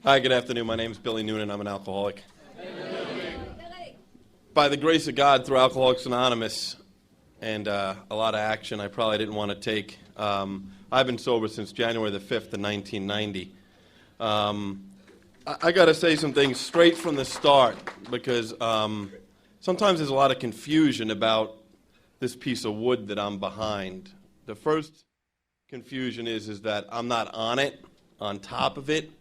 Hi, good afternoon. My name is Billy Noonan. I'm an alcoholic. By the grace of God, through Alcoholics Anonymous and a lot of action I probably didn't want to take, I've been sober since January the 5th of 1990. I got to say some things straight from the start because sometimes there's a lot of confusion about this piece of wood that I'm behind. The first confusion is that I'm not on it, on top of it.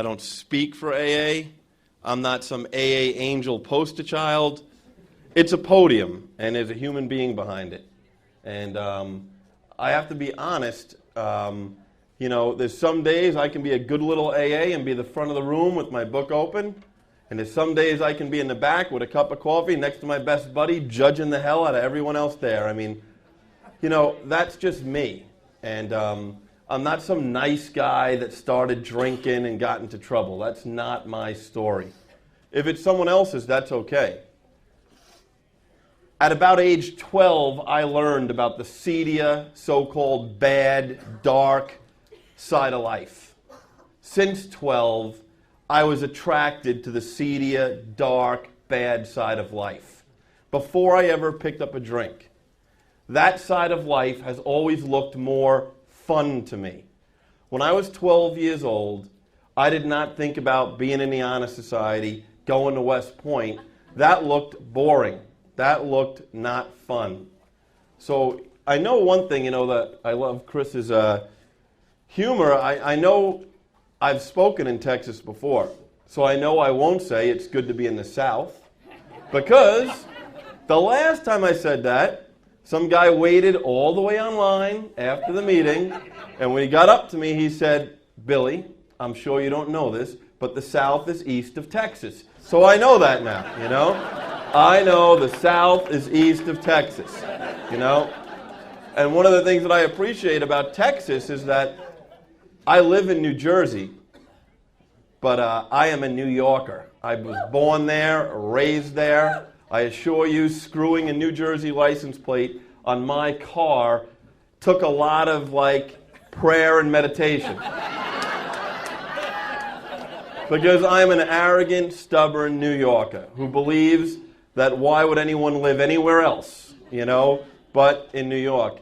I don't speak for AA. I'm not some AA angel poster child. It's a podium, and there's a human being behind it. And I have to be honest, there's some days I can be a good little AA and be the front of the room with my book open. And there's some days I can be in the back with a cup of coffee next to my best buddy, judging the hell out of everyone else there. I mean, that's just me. And I'm not some nice guy that started drinking and got into trouble. That's not my story. If it's someone else's, that's okay. At about age 12, I learned about the seedier, so-called bad, dark side of life. Since 12, I was attracted to the seedier, dark, bad side of life. Before I ever picked up a drink. That side of life has always looked more fun to me. When I was 12 years old, I did not think about being in the Honor Society, going to West Point. That looked boring. That looked not fun. So I know one thing, that I love Chris's humor. I know I've spoken in Texas before, so I know I won't say it's good to be in the South, because the last time I said that, some guy waited all the way online after the meeting, and when he got up to me, he said, "Billy, I'm sure you don't know this, but the South is east of Texas." So I know that now, I know the South is east of Texas, And one of the things that I appreciate about Texas is that I live in New Jersey, but I am a New Yorker. I was born there, raised there. I assure you, screwing a New Jersey license plate on my car took a lot of, prayer and meditation. Because I'm an arrogant, stubborn New Yorker who believes that why would anyone live anywhere else, but in New York.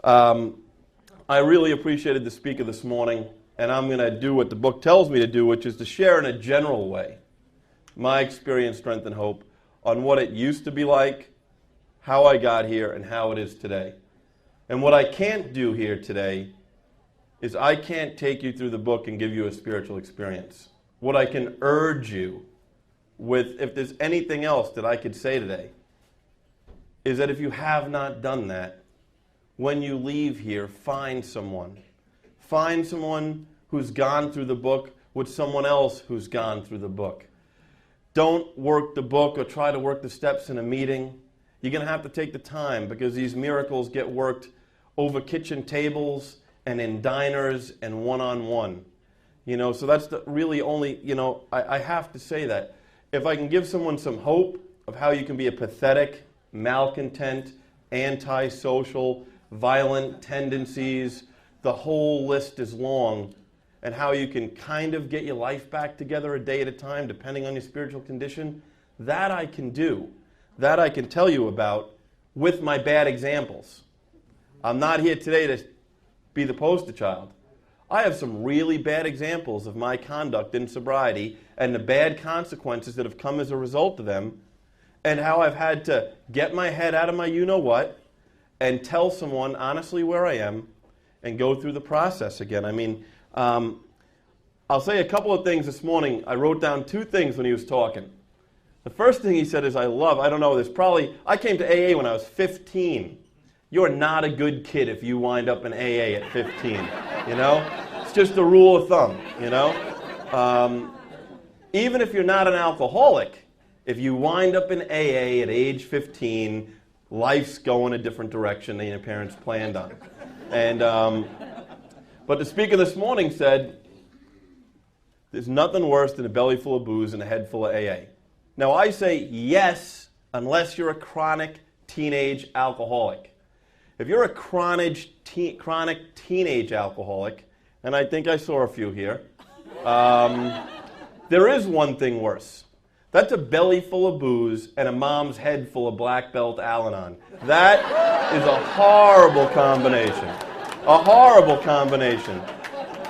I really appreciated the speaker this morning, and I'm going to do what the book tells me to do, which is to share in a general way my experience, strength, and hope on what it used to be like, how I got here, and how it is today. And what I can't do here today is I can't take you through the book and give you a spiritual experience. What I can urge you with, if there's anything else that I could say today, is that if you have not done that, when you leave here, find someone. Find someone who's gone through the book with someone else who's gone through the book. Don't work the book or try to work the steps in a meeting. You're going to have to take the time because these miracles get worked over kitchen tables and in diners and one-on-one. So that's the really only, I have to say that. If I can give someone some hope of how you can be a pathetic, malcontent, antisocial, violent tendencies, the whole list is long, and how you can kind of get your life back together a day at a time, depending on your spiritual condition, that I can do. That I can tell you about with my bad examples. I'm not here today to be the poster child. I have some really bad examples of my conduct in sobriety and the bad consequences that have come as a result of them, and how I've had to get my head out of my you-know-what and tell someone honestly where I am and go through the process again. I'll say a couple of things this morning. I wrote down two things when he was talking. The first thing he said is, I came to AA when I was 15. You're not a good kid if you wind up in AA at 15, It's just a rule of thumb, Even if you're not an alcoholic, if you wind up in AA at age 15, life's going a different direction than your parents planned on. But the speaker this morning said, there's nothing worse than a belly full of booze and a head full of AA. Now I say yes, unless you're a chronic teenage alcoholic. If you're a chronic teenage alcoholic, and I think I saw a few here, There is one thing worse. That's a belly full of booze and a mom's head full of black belt Al-Anon. That is a horrible combination. A horrible combination.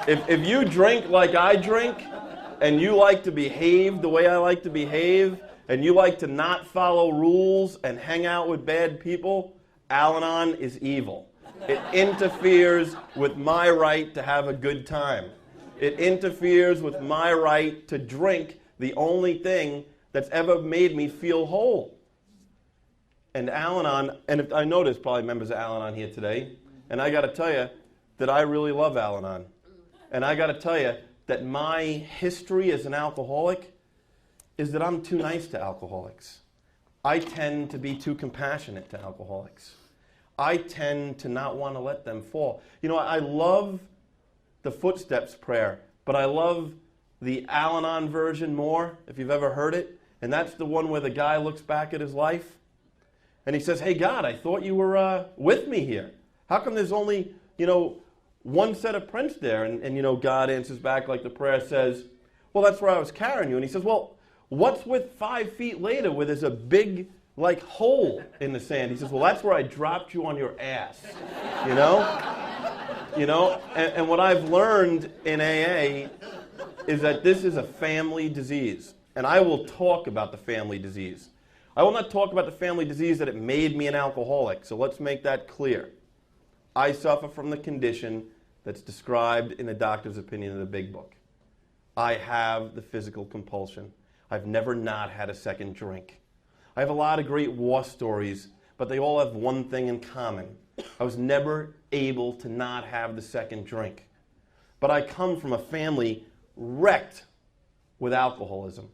If you drink like I drink, and you like to behave the way I like to behave, and you like to not follow rules and hang out with bad people, Al-Anon is evil. It interferes with my right to have a good time. It interferes with my right to drink the only thing that's ever made me feel whole. And Al-Anon, and if I know there's probably members of Al-Anon here today, and I got to tell you that I really love Al-Anon. And I got to tell you that my history as an alcoholic is that I'm too nice to alcoholics. I tend to be too compassionate to alcoholics. I tend to not want to let them fall. You know, I love the Footsteps prayer, but I love the Al-Anon version more, if you've ever heard it. And that's the one where the guy looks back at his life and he says, "Hey, God, I thought you were with me here. How come there's only, one set of prints there?" And God answers back like the prayer says, "Well, that's where I was carrying you." And he says, "Well, what's with 5 feet later where there's a big, hole in the sand?" He says, "Well, that's where I dropped you on your ass." And what I've learned in AA is that this is a family disease. And I will talk about the family disease. I will not talk about the family disease that it made me an alcoholic. So let's make that clear. I suffer from the condition that's described in the doctor's opinion in the big book. I have the physical compulsion. I've never not had a second drink. I have a lot of great war stories, but they all have one thing in common. I was never able to not have the second drink. But I come from a family wrecked with alcoholism.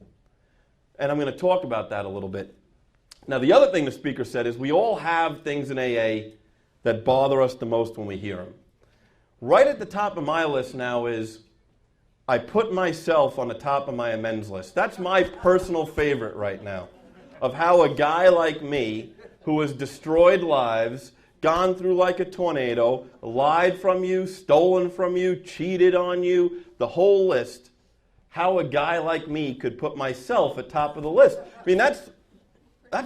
And I'm going to talk about that a little bit. Now, the other thing the speaker said is we all have things in AA that bother us the most when we hear them. Right at the top of my list now is I put myself on the top of my amends list. That's my personal favorite right now, of how a guy like me, who has destroyed lives, gone through like a tornado, lied from you, stolen from you, cheated on you, the whole list, how a guy like me could put myself at top of the list. I mean, that's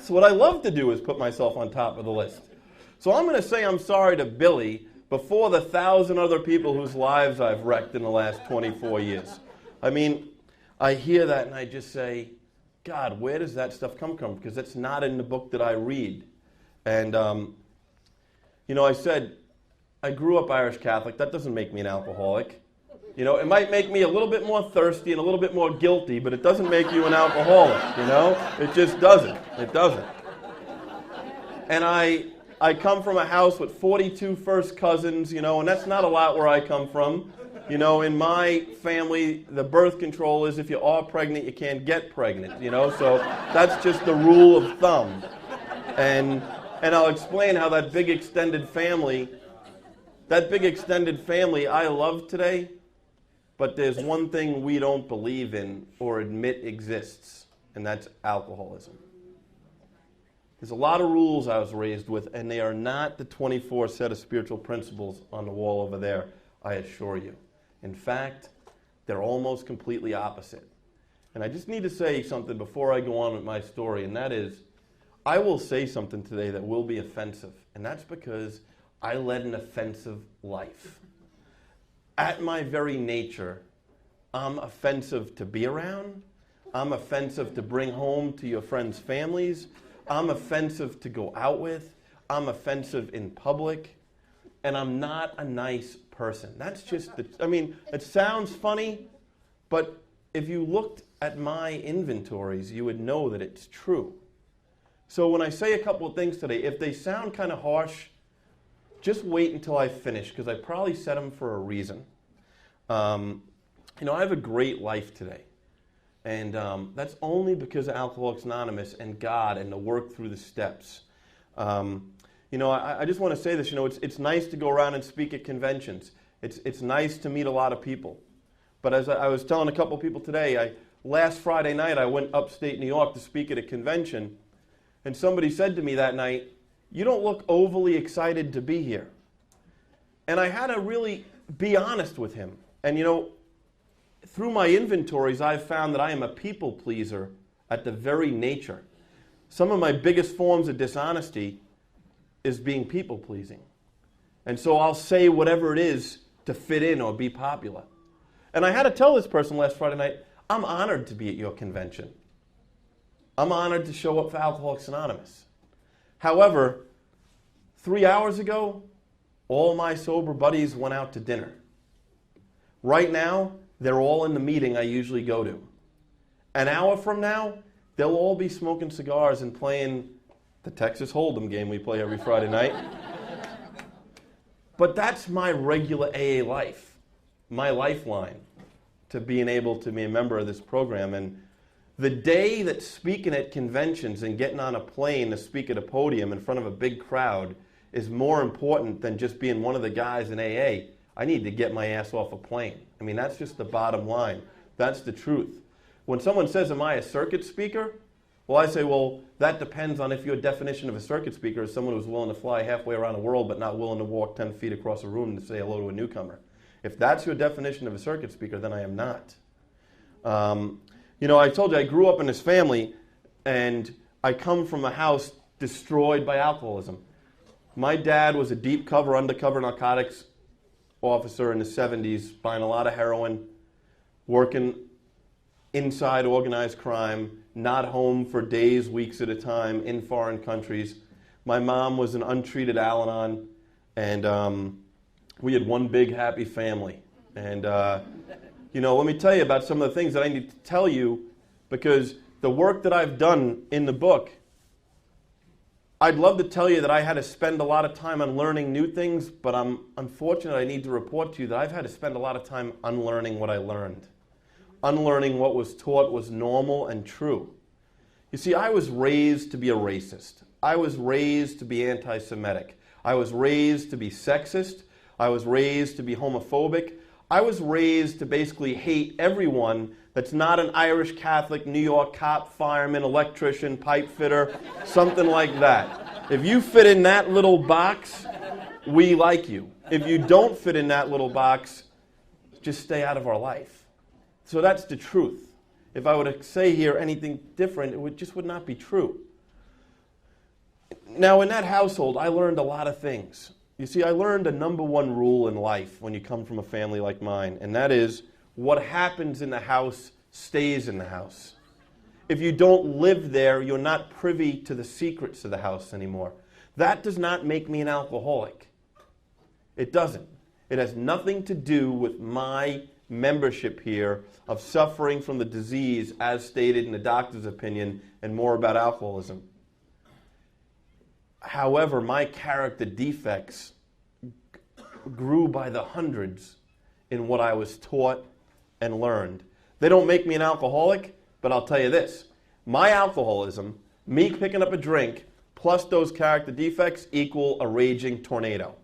what I love to do, is put myself on top of the list. So I'm going to say I'm sorry to Billy before the 1,000 other people whose lives I've wrecked in the last 24 years. I mean, I hear that and I just say, God, where does that stuff come from? Because it's not in the book that I read. And, I said, I grew up Irish Catholic. That doesn't make me an alcoholic. It might make me a little bit more thirsty and a little bit more guilty, but it doesn't make you an alcoholic, It just doesn't. It doesn't. And I come from a house with 42 first cousins, and that's not a lot where I come from. In my family, the birth control is if you are pregnant, you can't get pregnant, So that's just the rule of thumb. And I'll explain how that big extended family I love today, but there's one thing we don't believe in or admit exists, and that's alcoholism. There's a lot of rules I was raised with, and they are not the 24 set of spiritual principles on the wall over there, I assure you. In fact, they're almost completely opposite. And I just need to say something before I go on with my story, and that is, I will say something today that will be offensive, and that's because I led an offensive life. At my very nature, I'm offensive to be around. I'm offensive to bring home to your friends' families. I'm offensive to go out with. I'm offensive in public. And I'm not a nice person. That's just, it sounds funny, but if you looked at my inventories, you would know that it's true. So when I say a couple of things today, if they sound kind of harsh, just wait until I finish, because I probably said them for a reason. I have a great life today. And that's only because of Alcoholics Anonymous and God and the work through the steps. I just want to say this, it's nice to go around and speak at conventions. It's nice to meet a lot of people. But as I was telling a couple of people today, last Friday night I went upstate New York to speak at a convention, and somebody said to me that night, "You don't look overly excited to be here." And I had to really be honest with him. And through my inventories, I've found that I am a people pleaser at the very nature. Some of my biggest forms of dishonesty is being people pleasing. And so I'll say whatever it is to fit in or be popular. And I had to tell this person last Friday night, I'm honored to be at your convention. I'm honored to show up for Alcoholics Anonymous. However, 3 hours ago, all my sober buddies went out to dinner. Right now, they're all in the meeting I usually go to. An hour from now, they'll all be smoking cigars and playing the Texas Hold'em game we play every Friday night. But that's my regular AA life, my lifeline to being able to be a member of this program. And the day that speaking at conventions and getting on a plane to speak at a podium in front of a big crowd is more important than just being one of the guys in AA, I need to get my ass off a plane. I mean, that's just the bottom line. That's the truth. When someone says, am I a circuit speaker? Well, I say, well, that depends on if your definition of a circuit speaker is someone who's willing to fly halfway around the world but not willing to walk 10 feet across a room to say hello to a newcomer. If that's your definition of a circuit speaker, then I am not. I told you I grew up in this family, and I come from a house destroyed by alcoholism. My dad was a deep cover, undercover narcotics officer in the 70s, buying a lot of heroin, working inside organized crime, not home for days, weeks at a time, in foreign countries. My mom was an untreated Al-Anon, and we had one big happy family. And, let me tell you about some of the things that I need to tell you, because the work that I've done in the book, I'd love to tell you that I had to spend a lot of time on learning new things, but I'm unfortunate I need to report to you that I've had to spend a lot of time unlearning what I learned. Unlearning what was taught was normal and true. You see, I was raised to be a racist. I was raised to be anti-Semitic. I was raised to be sexist. I was raised to be homophobic. I was raised to basically hate everyone that's not an Irish Catholic, New York cop, fireman, electrician, pipe fitter, something like that. If you fit in that little box, we like you. If you don't fit in that little box, just stay out of our life. So that's the truth. If I were to say here anything different, it just would not be true. Now, in that household, I learned a lot of things. You see, I learned a number one rule in life when you come from a family like mine, and that is what happens in the house stays in the house. If you don't live there, you're not privy to the secrets of the house anymore. That does not make me an alcoholic. It doesn't. It has nothing to do with my membership here of suffering from the disease as stated in the doctor's opinion and more about alcoholism. However, my character defects grew by the hundreds in what I was taught and learned. They don't make me an alcoholic, but I'll tell you this. My alcoholism, me picking up a drink, plus those character defects equal a raging tornado.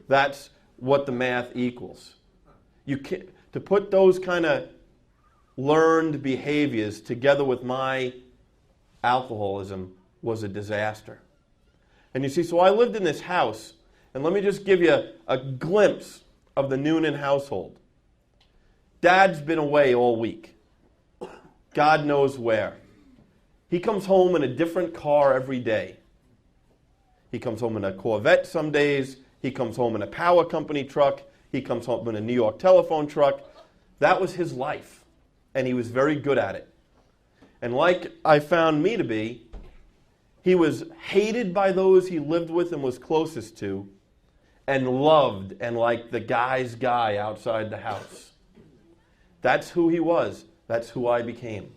That's what the math equals. To put those kind of learned behaviors together with my alcoholism was a disaster. And you see, so I lived in this house, and let me just give you a glimpse of the Noonan household. Dad's been away all week. God knows where. He comes home in a different car every day. He comes home in a Corvette some days. He comes home in a power company truck. He comes home in a New York telephone truck. That was his life, and he was very good at it. And like I found me to be, he was hated by those he lived with and was closest to, and loved and like the guy's guy outside the house. That's who he was. That's who I became.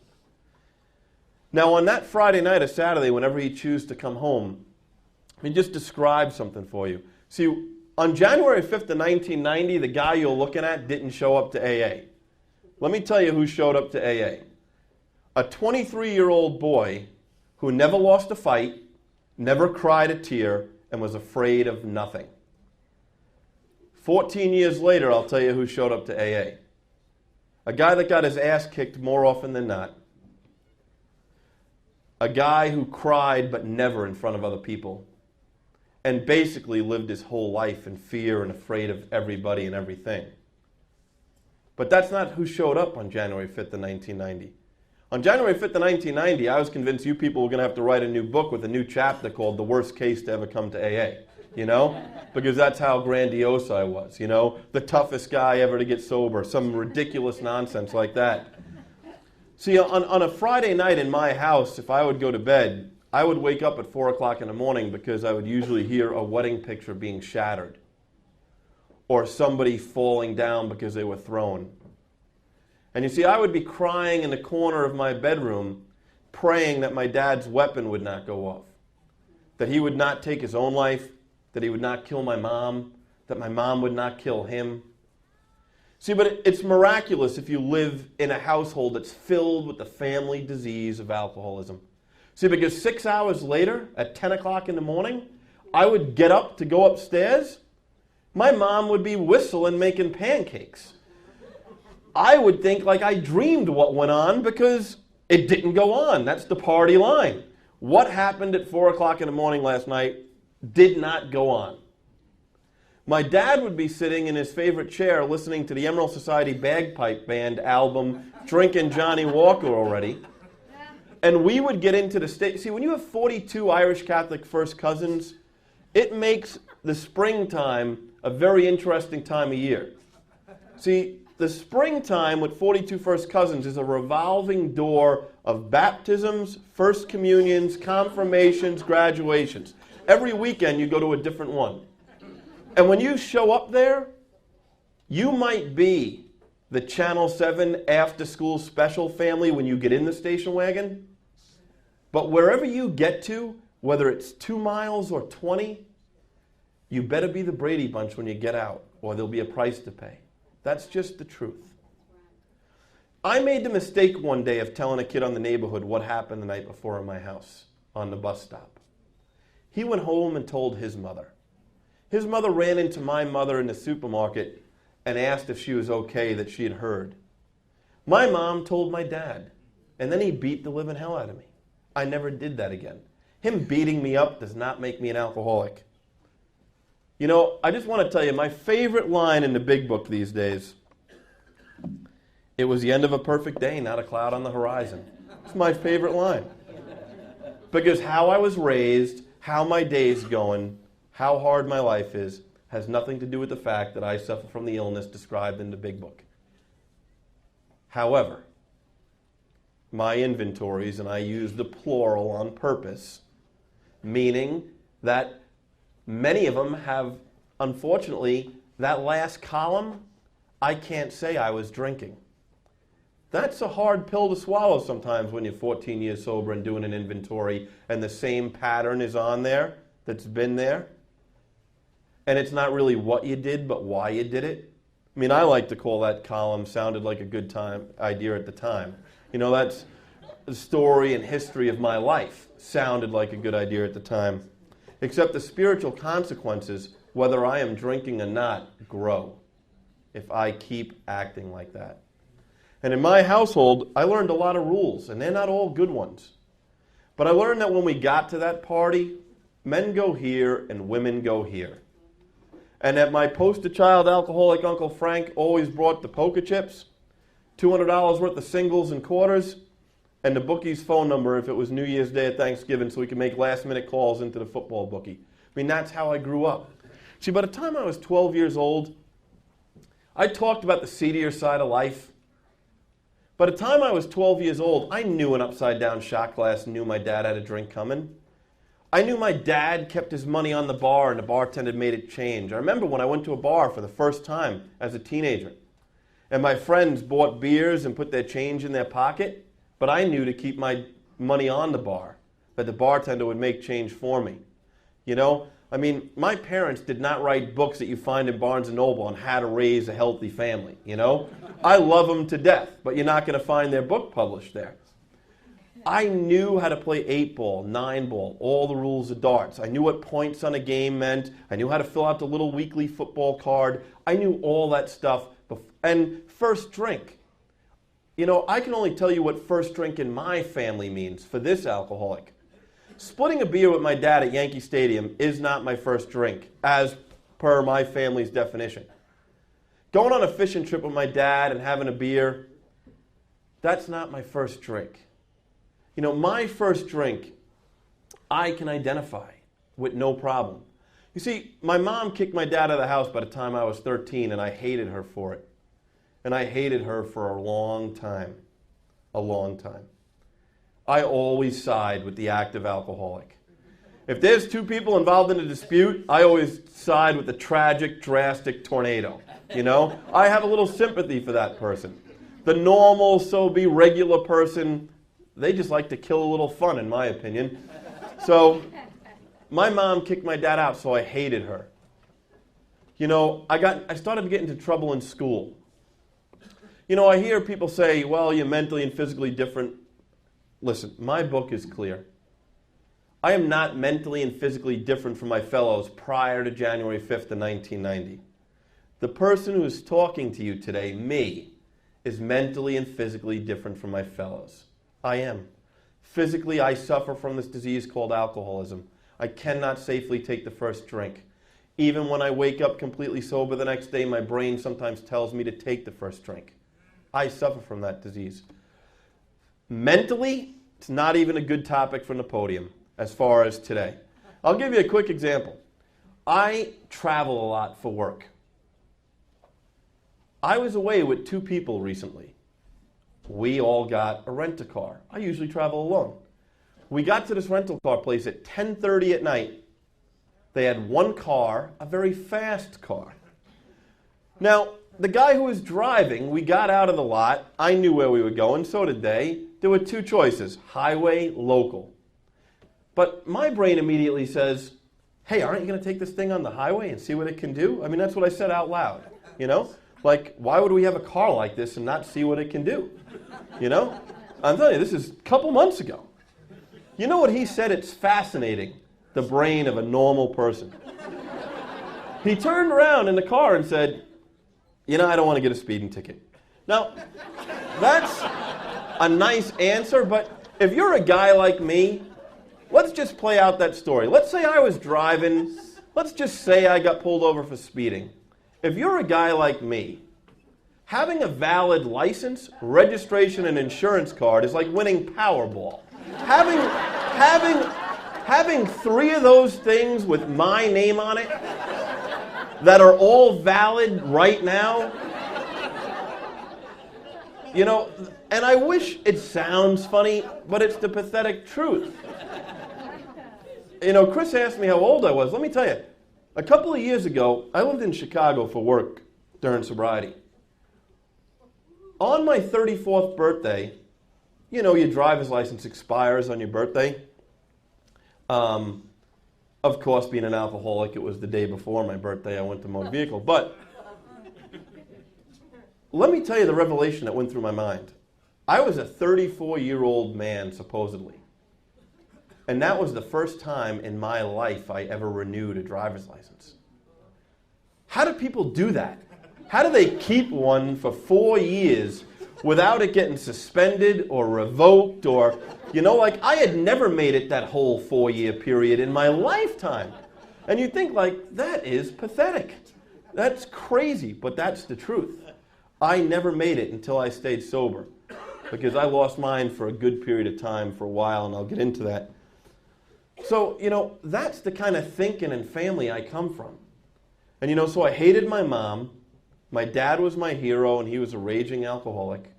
Now, on that Friday night or Saturday, whenever he chose to come home, let me just describe something for you. See, on January 5th of 1990, the guy you're looking at didn't show up to AA. Let me tell you who showed up to AA. A 23-year-old boy who never lost a fight, never cried a tear, and was afraid of nothing. 14 years later, I'll tell you who showed up to AA. A guy that got his ass kicked more often than not. A guy who cried but never in front of other people. And basically lived his whole life in fear and afraid of everybody and everything. But that's not who showed up on January 5th of 1990. On January 5th of 1990, I was convinced you people were going to have to write a new book with a new chapter called The Worst Case to Ever Come to AA, you know? Because that's how grandiose I was, you know? The toughest guy ever to get sober, some ridiculous nonsense like that. See, on a Friday night in my house, if I would go to bed, I would wake up at 4 o'clock in the morning because I would usually hear a wedding picture being shattered or somebody falling down because they were thrown. And you see, I would be crying in the corner of my bedroom, praying that my dad's weapon would not go off, that he would not take his own life, that he would not kill my mom, that my mom would not kill him. See, but it's miraculous if you live in a household that's filled with the family disease of alcoholism. See, because 6 hours later, at 10 o'clock in the morning, I would get up to go upstairs. My mom would be whistling, making pancakes. I would think like I dreamed what went on because it didn't go on. That's the party line. What happened at 4 o'clock in the morning last night did not go on. My dad would be sitting in his favorite chair listening to the Emerald Society Bagpipe Band album, drinking Johnny Walker already. And we would get into the state. See, when you have 42 Irish Catholic first cousins, it makes the springtime a very interesting time of year. See, the springtime with 42 first cousins is a revolving door of baptisms, first communions, confirmations, graduations. Every weekend you go to a different one. And when you show up there, you might be the Channel 7 after-school special family when you get in the station wagon. But wherever you get to, whether it's 2 miles or 20, you better be the Brady Bunch when you get out, or there'll be a price to pay. That's just the truth. I made the mistake one day of telling a kid on the neighborhood what happened the night before in my house on the bus stop. He went home and told his mother. His mother ran into my mother in the supermarket and asked if she was okay that she had heard. My mom told my dad, and then he beat the living hell out of me. I never did that again. Him beating me up does not make me an alcoholic. You know, I just want to tell you, my favorite line in the big book these days, it was the end of a perfect day, not a cloud on the horizon. It's my favorite line. Because how I was raised, how my day's going, how hard my life is, has nothing to do with the fact that I suffer from the illness described in the big book. However, my inventories, and I use the plural on purpose, meaning that many of them have, unfortunately, that last column, I can't say I was drinking. That's a hard pill to swallow sometimes when you're 14 years sober and doing an inventory and the same pattern is on there that's been there. And it's not really what you did, but why you did it. I mean, I like to call that column sounded like a good idea at the time. You know, that's the story and history of my life. Sounded like a good idea at the time. Except the spiritual consequences, whether I am drinking or not, grow if I keep acting like that. And in my household, I learned a lot of rules, and they're not all good ones. But I learned that when we got to that party, men go here and women go here. And that my poster child alcoholic Uncle Frank always brought the poker chips, $200 worth of singles and quarters, and the bookie's phone number if it was New Year's Day or Thanksgiving so we could make last-minute calls into the football bookie. I mean, that's how I grew up. See, by the time I was 12 years old, I talked about the seedier side of life. By the time I was 12 years old, I knew an upside-down shot glass and knew my dad had a drink coming. I knew my dad kept his money on the bar and the bartender made it change. I remember when I went to a bar for the first time as a teenager, and my friends bought beers and put their change in their pocket, but I knew to keep my money on the bar, that the bartender would make change for me. You know, I mean, my parents did not write books that you find in Barnes & Noble on how to raise a healthy family, you know? I love them to death, but you're not going to find their book published there. I knew how to play 8-ball, 9-ball, all the rules of darts. I knew what points on a game meant. I knew how to fill out the little weekly football card. I knew all that stuff. And first drink. You know, I can only tell you what first drink in my family means for this alcoholic. Splitting a beer with my dad at Yankee Stadium is not my first drink, as per my family's definition. Going on a fishing trip with my dad and having a beer, that's not my first drink. You know, my first drink, I can identify with no problem. You see, my mom kicked my dad out of the house by the time I was 13, and I hated her for it. And I hated her for a long time. A long time. I always side with the active alcoholic. If there's two people involved in a dispute, I always side with the tragic, drastic tornado. You know? I have a little sympathy for that person. The normal, so-be regular person, they just like to kill a little fun, in my opinion. So, my mom kicked my dad out, so I hated her. You know, I started to get into trouble in school. You know, I hear people say, well, you're mentally and physically different. Listen, my book is clear. I am not mentally and physically different from my fellows prior to January 5th of 1990. The person who is talking to you today, me, is mentally and physically different from my fellows. I am. Physically, I suffer from this disease called alcoholism. I cannot safely take the first drink. Even when I wake up completely sober the next day, my brain sometimes tells me to take the first drink. I suffer from that disease. Mentally, it's not even a good topic from the podium as far as today. I'll give you a quick example. I travel a lot for work. I was away with two people recently. We all got a rent-a-car. I usually travel alone. We got to this rental car place at 10:30 at night. They had one car, a very fast car. Now, the guy who was driving, we got out of the lot. I knew where we were going, so did they. There were two choices, highway, local. But my brain immediately says, hey, aren't you going to take this thing on the highway and see what it can do? I mean, that's what I said out loud, you know? Like, why would we have a car like this and not see what it can do? You know? I'm telling you, this is a couple months ago. You know what he said? It's fascinating, the brain of a normal person. He turned around in the car and said, you know, I don't want to get a speeding ticket. Now, that's a nice answer, but if you're a guy like me, let's just play out that story. Let's say I was driving. Let's just say I got pulled over for speeding. If you're a guy like me, having a valid license, registration, and insurance card is like winning Powerball. Having three of those things with my name on it that are all valid right now, you know, and I wish it sounds funny, but it's the pathetic truth. You know, Chris asked me how old I was. Let me tell you, a couple of years ago, I lived in Chicago for work during sobriety. On my 34th birthday, you know, your driver's license expires on your birthday. Of course, being an alcoholic, it was the day before my birthday. I went to motor vehicle. But let me tell you the revelation that went through my mind. I was a 34-year-old man, supposedly. And that was the first time in my life I ever renewed a driver's license. How do people do that? How do they keep one for 4 years without it getting suspended or revoked or, you know, like I had never made it that whole 4-year period in my lifetime. And you think like, that is pathetic. That's crazy, but that's the truth. I never made it until I stayed sober because I lost mine for a good period of time for a while, and I'll get into that. So, you know, that's the kind of thinking and family I come from. And, you know, so I hated my mom. My dad was my hero, and he was a raging alcoholic.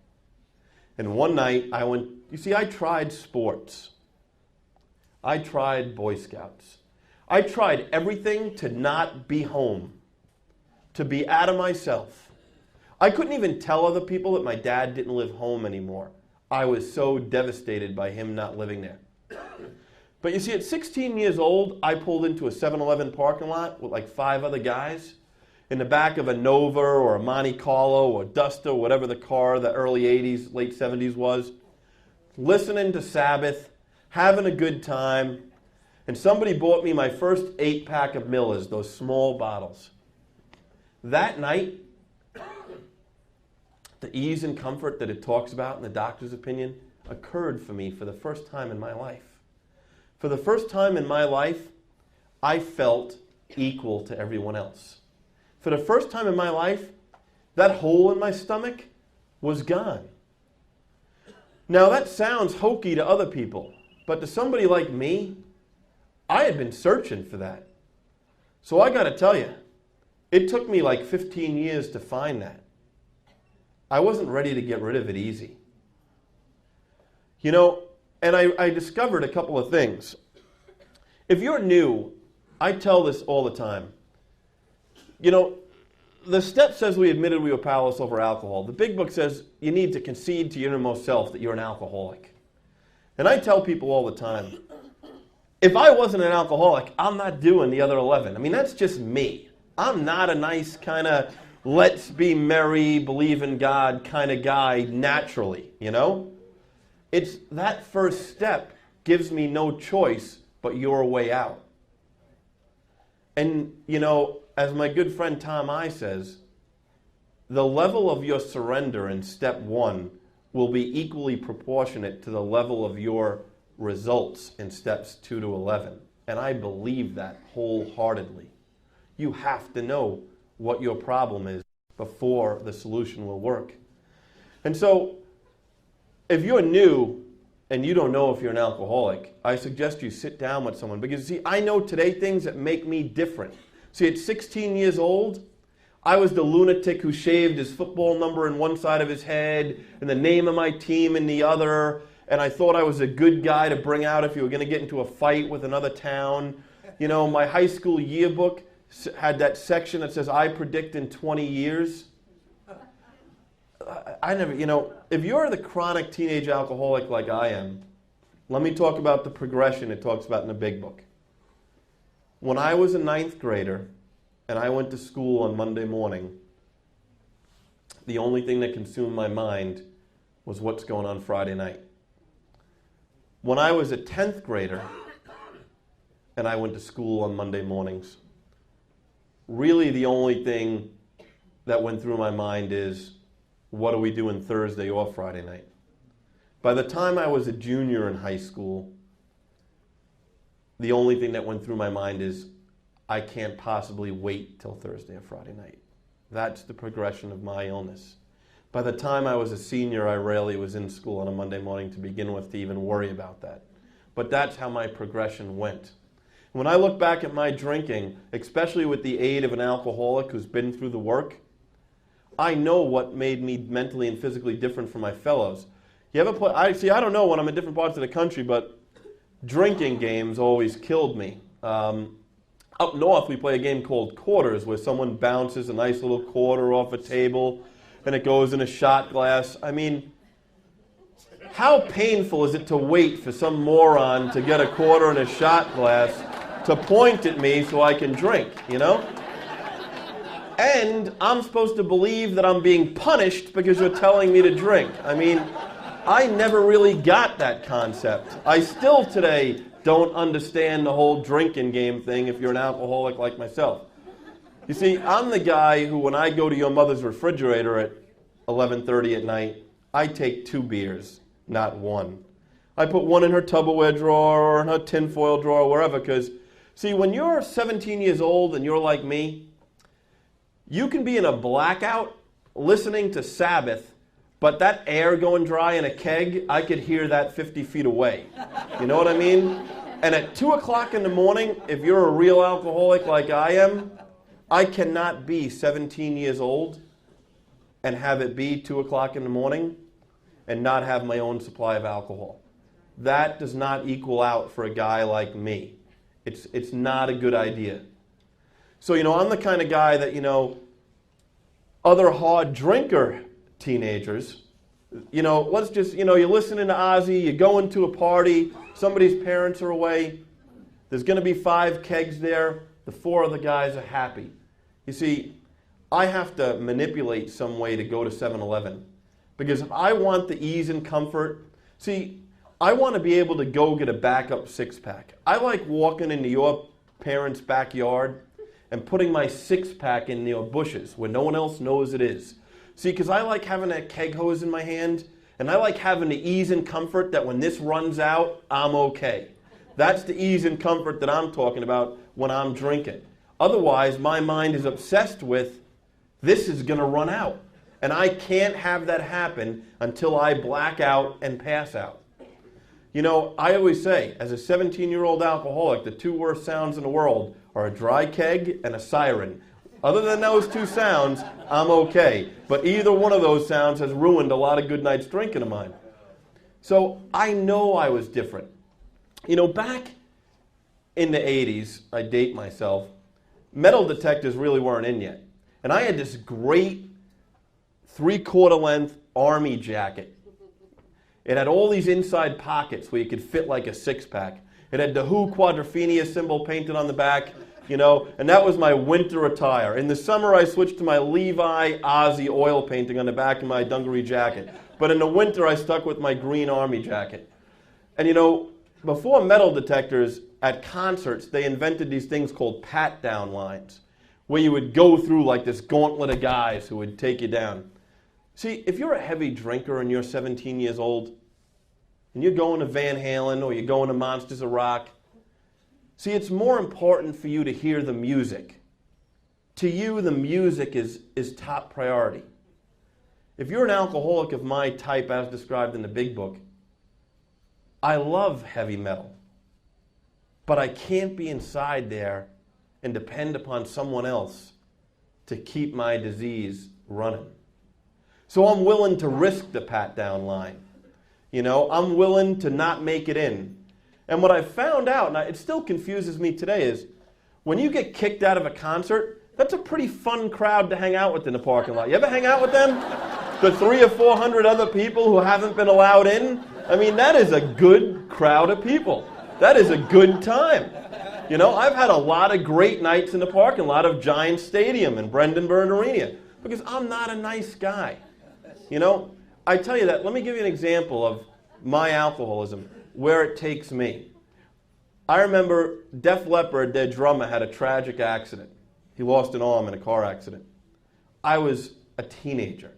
And one night I went, you see, I tried sports. I tried Boy Scouts. I tried everything to not be home, to be out of myself. I couldn't even tell other people that my dad didn't live home anymore. I was so devastated by him not living there. But you see, at 16 years old, I pulled into a 7-Eleven parking lot with like 5 other guys in the back of a Nova or a Monte Carlo or Duster, whatever the car the early 80s, late 70s was, listening to Sabbath, having a good time, and somebody bought me my first 8-pack of Millers, those small bottles. That night, the ease and comfort that it talks about in the doctor's opinion occurred for me for the first time in my life. For the first time in my life, I felt equal to everyone else. For the first time in my life, that hole in my stomach was gone. Now that sounds hokey to other people, but to somebody like me, I had been searching for that. So I got to tell you, it took me like 15 years to find that. I wasn't ready to get rid of it easy. You know, and I discovered a couple of things. If you're new, I tell this all the time. You know, the step says we admitted we were powerless over alcohol. The big book says you need to concede to your innermost self that you're an alcoholic. And I tell people all the time, if I wasn't an alcoholic, I'm not doing the other 11. I mean, that's just me. I'm not a nice kind of let's be merry, believe in God kind of guy naturally, you know? It's that first step gives me no choice but your way out. And, you know, as my good friend Tom I says, the level of your surrender in step 1 will be equally proportionate to the level of your results in steps 2 to 11. And I believe that wholeheartedly. You have to know what your problem is before the solution will work. And so, if you're new and you don't know if you're an alcoholic, I suggest you sit down with someone. Because, see, I know today things that make me different. See, at 16 years old, I was the lunatic who shaved his football number in one side of his head and the name of my team in the other. And I thought I was a good guy to bring out if you were going to get into a fight with another town. You know, my high school yearbook had that section that says, I predict in 20 years. I never, you know, if you're the chronic teenage alcoholic like I am, let me talk about the progression it talks about in the big book. When I was a 9th grader and I went to school on Monday morning, the only thing that consumed my mind was what's going on Friday night. When I was a 10th grader and I went to school on Monday mornings, really the only thing that went through my mind is, what are we doing Thursday or Friday night? By the time I was a junior in high school, the only thing that went through my mind is, I can't possibly wait till Thursday or Friday night. That's the progression of my illness. By the time I was a senior, I rarely was in school on a Monday morning to begin with to even worry about that. But that's how my progression went. When I look back at my drinking, especially with the aid of an alcoholic who's been through the work, I know what made me mentally and physically different from my fellows. You ever play? I don't know when I'm in different parts of the country, but drinking games always killed me. Up north, we play a game called quarters, where someone bounces a nice little quarter off a table, and it goes in a shot glass. I mean, how painful is it to wait for some moron to get a quarter in a shot glass to point at me so I can drink, you know? And I'm supposed to believe that I'm being punished because you're telling me to drink. I mean, I never really got that concept. I still today don't understand the whole drinking game thing if you're an alcoholic like myself. You see, I'm the guy who, when I go to your mother's refrigerator at 11:30 at night, I take 2 beers, not 1. I put 1 in her Tupperware drawer or in her tinfoil drawer, wherever, because, see, when you're 17 years old and you're like me, you can be in a blackout listening to Sabbath, but that air going dry in a keg, I could hear that 50 feet away. You know what I mean? And at 2 o'clock in the morning, if you're a real alcoholic like I am, I cannot be 17 years old and have it be 2 o'clock in the morning and not have my own supply of alcohol. That does not equal out for a guy like me. It's not a good idea. So, you know, I'm the kind of guy that, you know, other hard drinker teenagers, you know, let's just, you know, you're listening to Ozzy, you're going to a party, somebody's parents are away, there's going to be 5 kegs there, the 4 of the guys are happy. You see, I have to manipulate some way to go to 7-Eleven. Because if I want the ease and comfort, see, I want to be able to go get a backup 6-pack. I like walking into your parents' backyard and putting my 6-pack in your bushes where no one else knows it is. See, because I like having that keg hose in my hand, and I like having the ease and comfort that when this runs out, I'm okay. That's the ease and comfort that I'm talking about when I'm drinking. Otherwise, my mind is obsessed with This is going to run out. And I can't have that happen until I black out and pass out. You know, I always say, as a 17-year-old alcoholic, the two worst sounds in the world are a dry keg and a siren. Other than those two sounds, I'm okay. But either one of those sounds has ruined a lot of good nights drinking of mine. So I know I was different. You know, back in the 80s, I date myself, metal detectors really weren't in yet. And I had this great 3/4 length army jacket. It had all these inside pockets where you could fit like a six-pack. It had the Who Quadrophenia symbol painted on the back, you know, and that was my winter attire. In the summer, I switched to my Levi Ozzy oil painting on the back of my dungaree jacket. But in the winter, I stuck with my green army jacket. And you know, before metal detectors, at concerts, they invented these things called pat-down lines, where you would go through like this gauntlet of guys who would take you down. See, if you're a heavy drinker and you're 17 years old, and you're going to Van Halen or you're going to Monsters of Rock, see, it's more important for you to hear the music. To you, the music is top priority. If you're an alcoholic of my type, as described in the Big Book, I love heavy metal, but I can't be inside there and depend upon someone else to keep my disease running. So I'm willing to risk the pat-down line. You know, I'm willing to not make it in. And what I found out, and it still confuses me today, is when you get kicked out of a concert, that's a pretty fun crowd to hang out with in the parking lot. You ever hang out with them? The 300 or 400 other people who haven't been allowed in? I mean, that is a good crowd of people. That is a good time. You know, I've had a lot of great nights in the parking lot of Giants Stadium and Brendan Byrne Arena because I'm not a nice guy. You know, I tell you that. Let me give you an example of my alcoholism, where it takes me. I remember Def Leppard, their drummer, had a tragic accident. He lost an arm in a car accident. I was a teenager.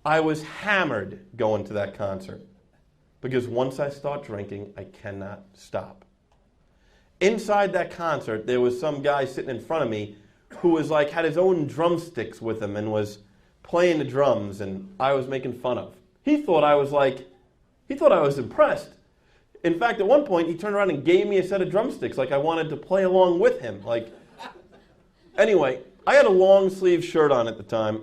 I was hammered going to that concert because once I start drinking, I cannot stop. Inside that concert, there was some guy sitting in front of me who was like, had his own drumsticks with him and was playing the drums, and I was making fun of. He thought I was impressed. In fact, at one point, he turned around and gave me a set of drumsticks like I wanted to play along with him. Anyway, I had a long sleeve shirt on at the time,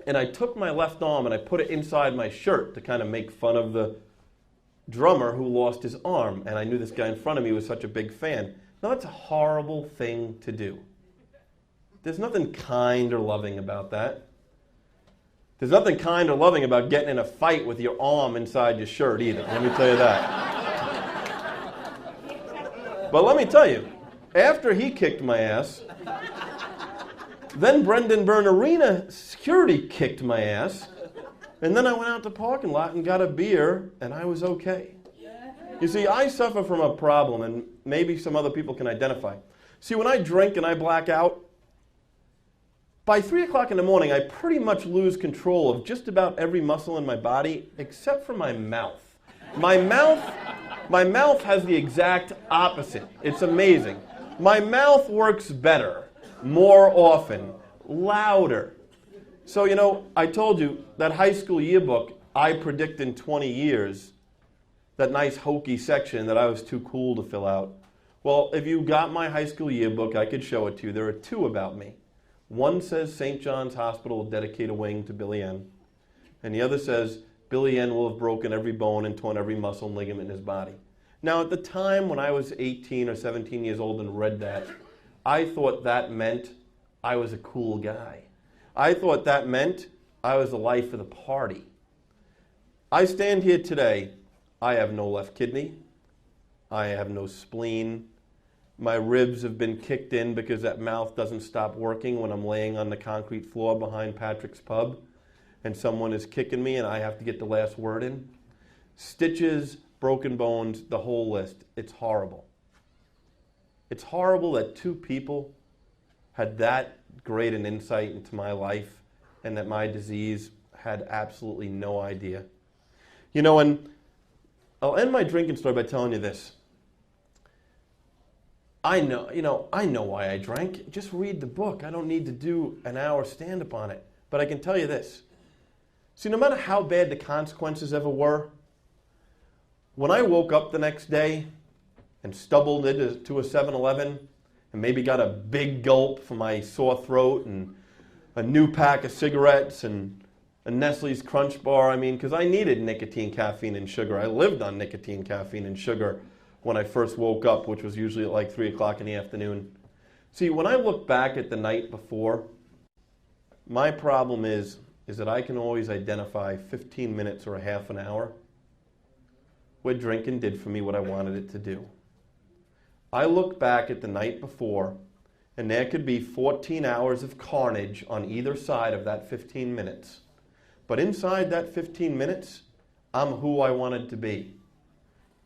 and I took my left arm and I put it inside my shirt to kind of make fun of the drummer who lost his arm, and I knew this guy in front of me was such a big fan. Now, that's a horrible thing to do. There's nothing kind or loving about that. There's nothing kind or loving about getting in a fight with your arm inside your shirt either. Let me tell you that. But let me tell you, after he kicked my ass, then Brendan Byrne Arena security kicked my ass, and then I went out to the parking lot and got a beer, and I was okay. You see, I suffer from a problem, and maybe some other people can identify. See, when I drink and I black out, by 3 o'clock in the morning, I pretty much lose control of just about every muscle in my body except for my mouth. My mouth has the exact opposite. It's amazing. My mouth works better, more often, louder. So, you know, I told you that high school yearbook, I predict in 20 years, that nice hokey section that I was too cool to fill out. Well, if you got my high school yearbook, I could show it to you. There are two about me. One says St. John's Hospital will dedicate a wing to Billy N. And the other says Billy N will have broken every bone and torn every muscle and ligament in his body. Now, at the time when I was 18 or 17 years old and read that, I thought that meant I was a cool guy. I thought that meant I was the life of the party. I stand here today. I have no left kidney. I have no spleen. My ribs have been kicked in because that mouth doesn't stop working when I'm laying on the concrete floor behind Patrick's Pub and someone is kicking me and I have to get the last word in. Stitches, broken bones, the whole list. It's horrible. It's horrible that two people had that great an insight into my life and that my disease had absolutely no idea. You know, and I'll end my drinking story by telling you this. I know why I drank. Just read the book. I don't need to do an hour stand-up on it. But I can tell you this. See, no matter how bad the consequences ever were, when I woke up the next day and stumbled into a 7-Eleven and maybe got a big gulp for my sore throat and a new pack of cigarettes and a Nestle's Crunch Bar, because I needed nicotine, caffeine, and sugar. I lived on nicotine, caffeine, and sugar when I first woke up, which was usually at like 3 o'clock in the afternoon. See, when I look back at the night before, my problem is that I can always identify 15 minutes or a half an hour where drinking did for me what I wanted it to do. I look back at the night before, and there could be 14 hours of carnage on either side of that 15 minutes. But inside that 15 minutes, I'm who I wanted to be.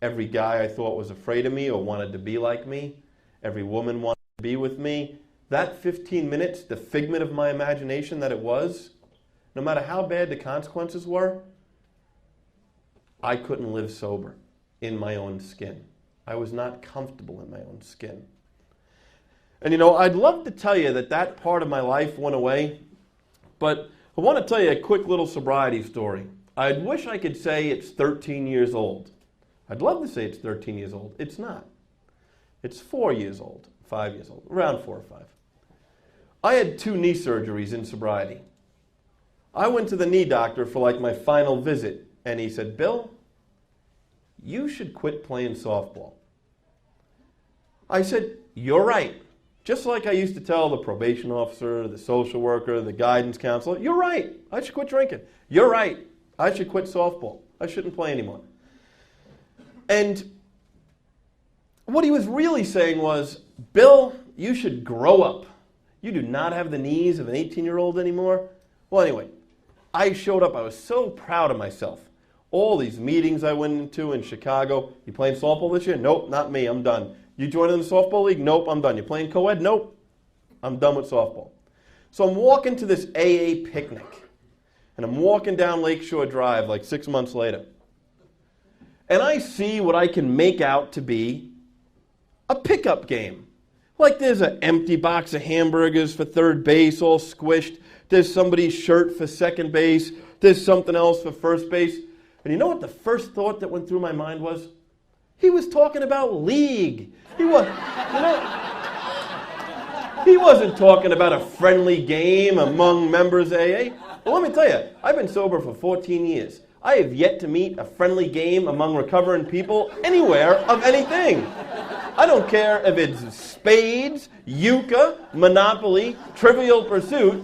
Every guy I thought was afraid of me or wanted to be like me, every woman wanted to be with me, that 15 minutes, the figment of my imagination that it was, no matter how bad the consequences were, I couldn't live sober in my own skin. I was not comfortable in my own skin. And I'd love to tell you that part of my life went away, but I want to tell you a quick little sobriety story. I wish I could say it's 13 years old. I'd love to say it's 13 years old. It's not. It's 4 years old, 5 years old, around 4 or 5. I had 2 knee surgeries in sobriety. I went to the knee doctor for like my final visit, and he said, "Bill, you should quit playing softball." I said, "You're right." Just like I used to tell the probation officer, the social worker, the guidance counselor, "You're right, I should quit drinking." "You're right, I should quit softball. I shouldn't play anymore." And what he was really saying was, "Bill, you should grow up. You do not have the knees of an 18-year-old anymore." Well, anyway, I showed up. I was so proud of myself. All these meetings I went into in Chicago. "You playing softball this year?" "Nope, not me. I'm done." "You joining the softball league?" "Nope, I'm done." "You playing co-ed?" "Nope, I'm done with softball." So I'm walking to this AA picnic, and I'm walking down Lakeshore Drive like 6 months later. And I see what I can make out to be a pickup game. Like there's an empty box of hamburgers for third base, all squished. There's somebody's shirt for second base. There's something else for first base. And you know what the first thought that went through my mind was? He was talking about league. He wasn't talking about a friendly game among members of AA. Well, let me tell you, I've been sober for 14 years. I have yet to meet a friendly game among recovering people anywhere of anything. I don't care if it's spades, euchre, Monopoly, Trivial Pursuit.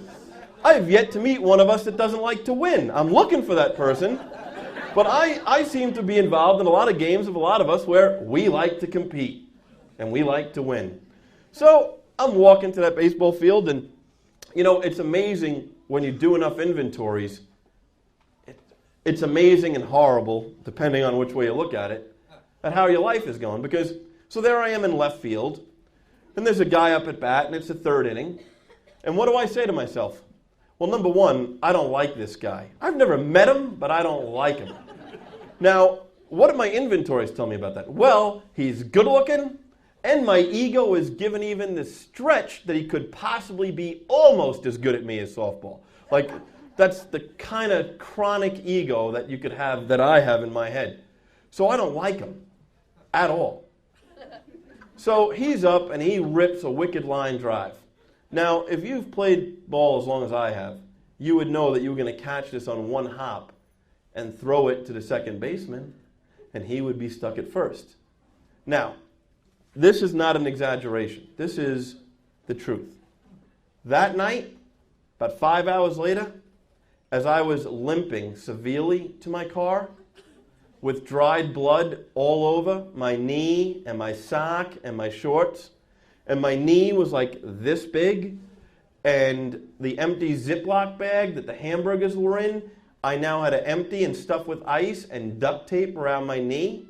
I have yet to meet one of us that doesn't like to win. I'm looking for that person. But I seem to be involved in a lot of games of a lot of us where we like to compete and we like to win. So I'm walking to that baseball field, and it's amazing when you do enough inventories. It's amazing and horrible, depending on which way you look at it, at how your life is going. So there I am in left field, and there's a guy up at bat, and it's the 3rd inning. And what do I say to myself? Well, number one, I don't like this guy. I've never met him, but I don't like him. Now, what do my inventories tell me about that? Well, he's good looking, and my ego is given even the stretch that he could possibly be almost as good at me as softball. Like, that's the kind of chronic ego that you could have, that I have in my head. So I don't like him at all. So he's up, and he rips a wicked line drive. Now, if you've played ball as long as I have, you would know that you were going to catch this on one hop and throw it to the second baseman, and he would be stuck at first. Now, this is not an exaggeration. This is the truth. That night, about 5 hours later, as I was limping severely to my car, with dried blood all over my knee and my sock and my shorts, and my knee was like this big, and the empty Ziploc bag that the hamburgers were in, I now had to empty and stuff with ice and duct tape around my knee.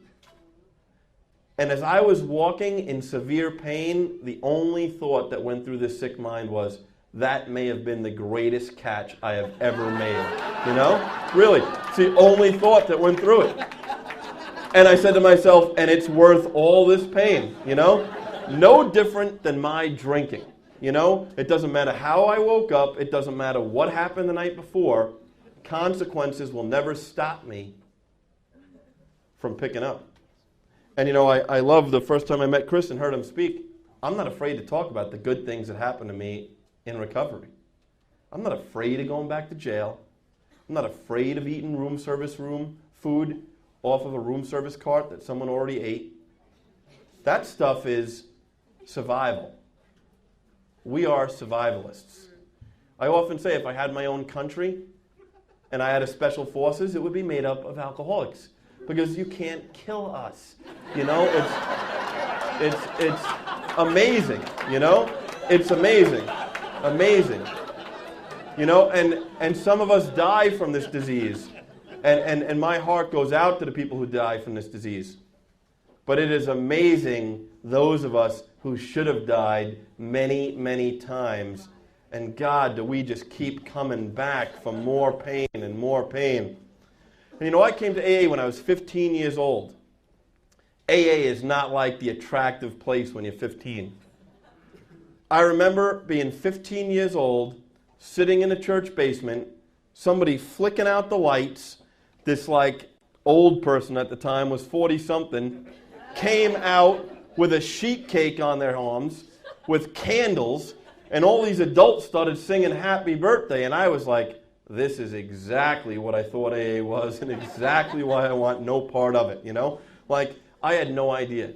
And as I was walking in severe pain, the only thought that went through this sick mind was, that may have been the greatest catch I have ever made. Really, it's the only thought that went through it. And I said to myself, and it's worth all this pain, No different than my drinking. You know, it doesn't matter how I woke up. It doesn't matter what happened the night before. Consequences will never stop me from picking up. And, you know, I love the first time I met Chris and heard him speak. I'm not afraid to talk about the good things that happened to me in recovery. I'm not afraid of going back to jail. I'm not afraid of eating room service food off of a room service cart that someone already ate. That stuff is survival. We are survivalists. I often say if I had my own country and I had a special forces, it would be made up of alcoholics. Because you can't kill us. You know, it's amazing, you know? It's amazing. Amazing. You know, and some of us die from this disease. And my heart goes out to the people who die from this disease. But it is amazing, those of us who should have died many, many times. And God, do we just keep coming back for more pain and more pain. And you know, I came to AA when I was 15 years old. AA is not like the attractive place when you're 15. I remember being 15 years old, sitting in a church basement, somebody flicking out the lights. This like old person at the time was 40-something, came out with a sheet cake on their arms, with candles, and all these adults started singing Happy Birthday, and I was like, this is exactly what I thought AA was and exactly why I want no part of it, you know? Like, I had no idea.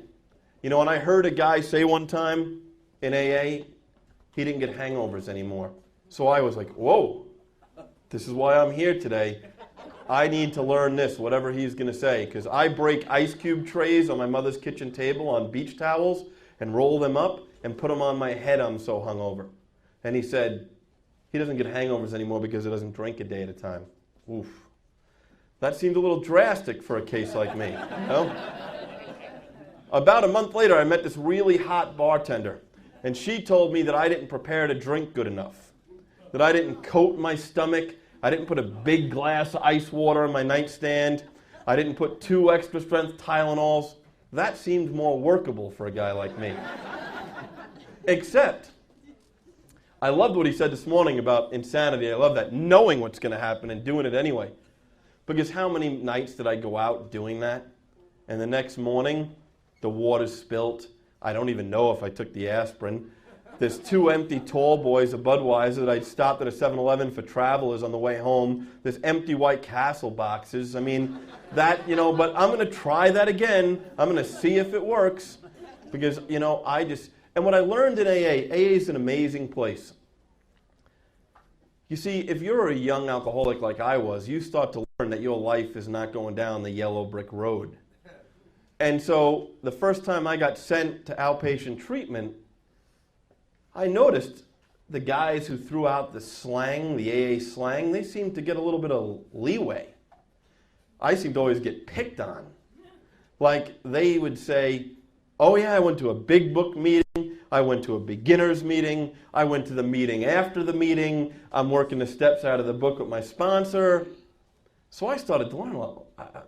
You know, and I heard a guy say one time in AA, he didn't get hangovers anymore. So I was like, whoa, this is why I'm here today. I need to learn this, whatever he's going to say, because I break ice cube trays on my mother's kitchen table on beach towels and roll them up and put them on my head. I'm so hungover. And he said, he doesn't get hangovers anymore because he doesn't drink a day at a time. Oof. That seemed a little drastic for a case like me. You know? About a month later, I met this really hot bartender, and she told me that I didn't prepare to drink good enough, that I didn't coat my stomach, I didn't put a big glass of ice water on my nightstand, I didn't put 2 extra strength Tylenols. That seemed more workable for a guy like me. Except, I loved what he said this morning about insanity. I love that, knowing what's going to happen and doing it anyway. Because how many nights did I go out doing that? And the next morning, the water's spilt. I don't even know if I took the aspirin. There's 2 empty tall boys of Budweiser that I'd stopped at a 7-Eleven for travelers on the way home. There's empty White Castle boxes. I mean, that, you know, but I'm going to try that again. I'm going to see if it works. Because, you know, and what I learned in AA is an amazing place. You see, if you're a young alcoholic like I was, you start to learn that your life is not going down the yellow brick road. And so the first time I got sent to outpatient treatment, I noticed the guys who threw out the slang, the AA slang, they seemed to get a little bit of leeway. I seemed to always get picked on. Like they would say, oh yeah, I went to a big book meeting, I went to a beginner's meeting, I went to the meeting after the meeting, I'm working the steps out of the book with my sponsor. So I started to learn, well,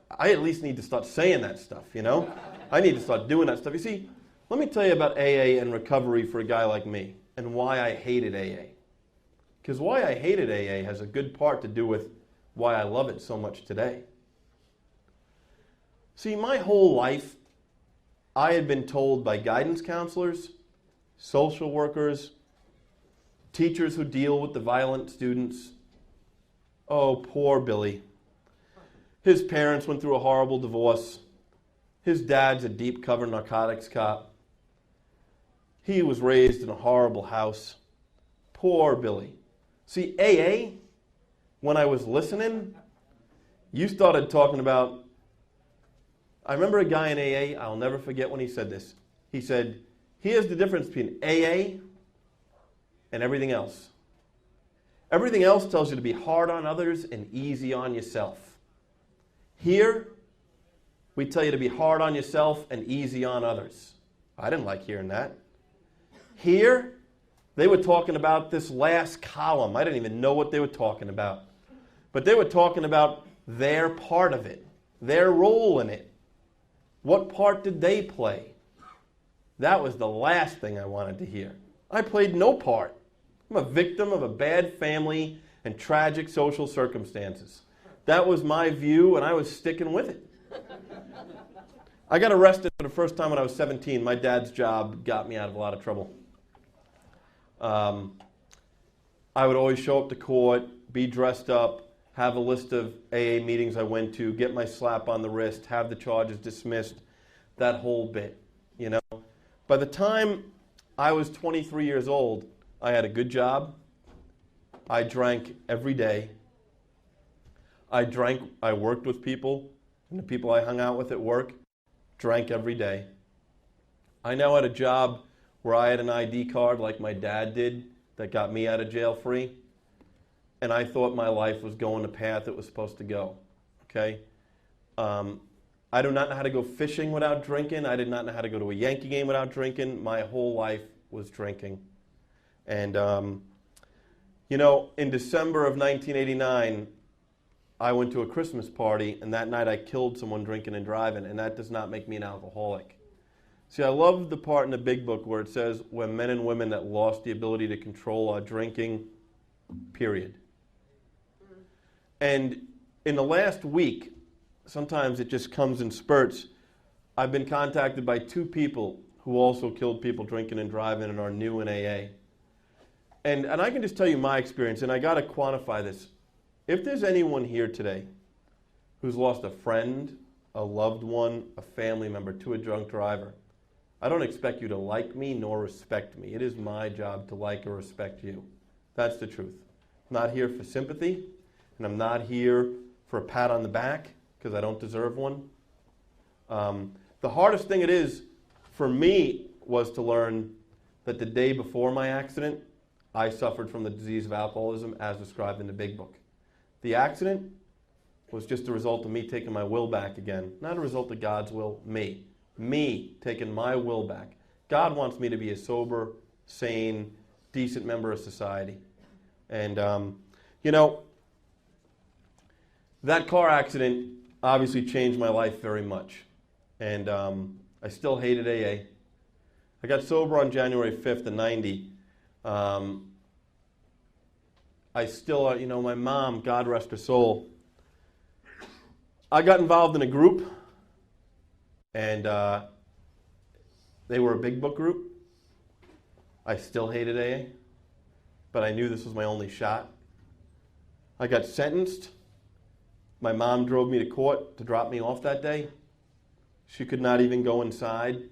I at least need to start saying that stuff, you know? I need to start doing that stuff. You see, let me tell you about AA and recovery for a guy like me and why I hated AA. Because why I hated AA has a good part to do with why I love it so much today. See, my whole life, I had been told by guidance counselors, social workers, teachers who deal with the violent students, oh, poor Billy. His parents went through a horrible divorce. His dad's a deep cover narcotics cop. He was raised in a horrible house. Poor Billy. See, AA, when I was listening, you started talking about, I remember a guy in AA, I'll never forget when he said this. He said, here's the difference between AA and everything else. Everything else tells you to be hard on others and easy on yourself. Here, we tell you to be hard on yourself and easy on others. I didn't like hearing that. Here, they were talking about this last column. I didn't even know what they were talking about. But they were talking about their part of it, their role in it. What part did they play? That was the last thing I wanted to hear. I played no part. I'm a victim of a bad family and tragic social circumstances. That was my view, and I was sticking with it. I got arrested for the first time when I was 17. My dad's job got me out of a lot of trouble. I would always show up to court, be dressed up, have a list of AA meetings I went to, get my slap on the wrist, have the charges dismissed, that whole bit, you know. By the time I was 23 years old, I had a good job. I drank every day. I worked with people, and the people I hung out with at work drank every day. I now had a job where I had an ID card like my dad did that got me out of jail free. And I thought my life was going the path it was supposed to go, okay? I do not know how to go fishing without drinking. I did not know how to go to a Yankee game without drinking. My whole life was drinking. And, you know, in December of 1989, I went to a Christmas party, and that night I killed someone drinking and driving, and that does not make me an alcoholic. See, I love the part in the big book where it says, we're men and women that lost the ability to control our drinking, period. And in the last week, sometimes it just comes in spurts, I've been contacted by 2 people who also killed people drinking and driving and are new in AA. And I can just tell you my experience, and I got to quantify this. If there's anyone here today who's lost a friend, a loved one, a family member to a drunk driver, I don't expect you to like me nor respect me. It is my job to like or respect you. That's the truth. I'm not here for sympathy, and I'm not here for a pat on the back because I don't deserve one. The hardest thing it is for me was to learn that the day before my accident, I suffered from the disease of alcoholism as described in the big book. The accident was just a result of me taking my will back again, not a result of God's will, me. Me taking my will back. God wants me to be a sober, sane, decent member of society. And, you know, that car accident obviously changed my life very much. And I still hated AA. I got sober on January 5th of 90. I still, you know, my mom, God rest her soul, I got involved in a group, and they were a big book group. I still hated AA, but I knew this was my only shot. I got sentenced. My mom drove me to court to drop me off that day. She could not even go inside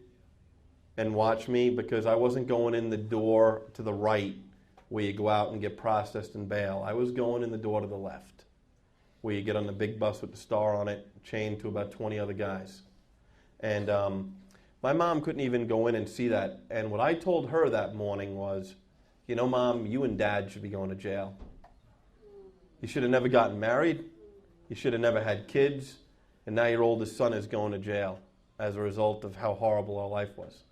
and watch me because I wasn't going in the door to the right where you go out and get processed and bail. I was going in the door to the left where you get on the big bus with the star on it, chained to about 20 other guys. And my mom couldn't even go in and see that. And what I told her that morning was, you know, Mom, you and Dad should be going to jail. You should have never gotten married. You should have never had kids. And now your oldest son is going to jail as a result of how horrible our life was.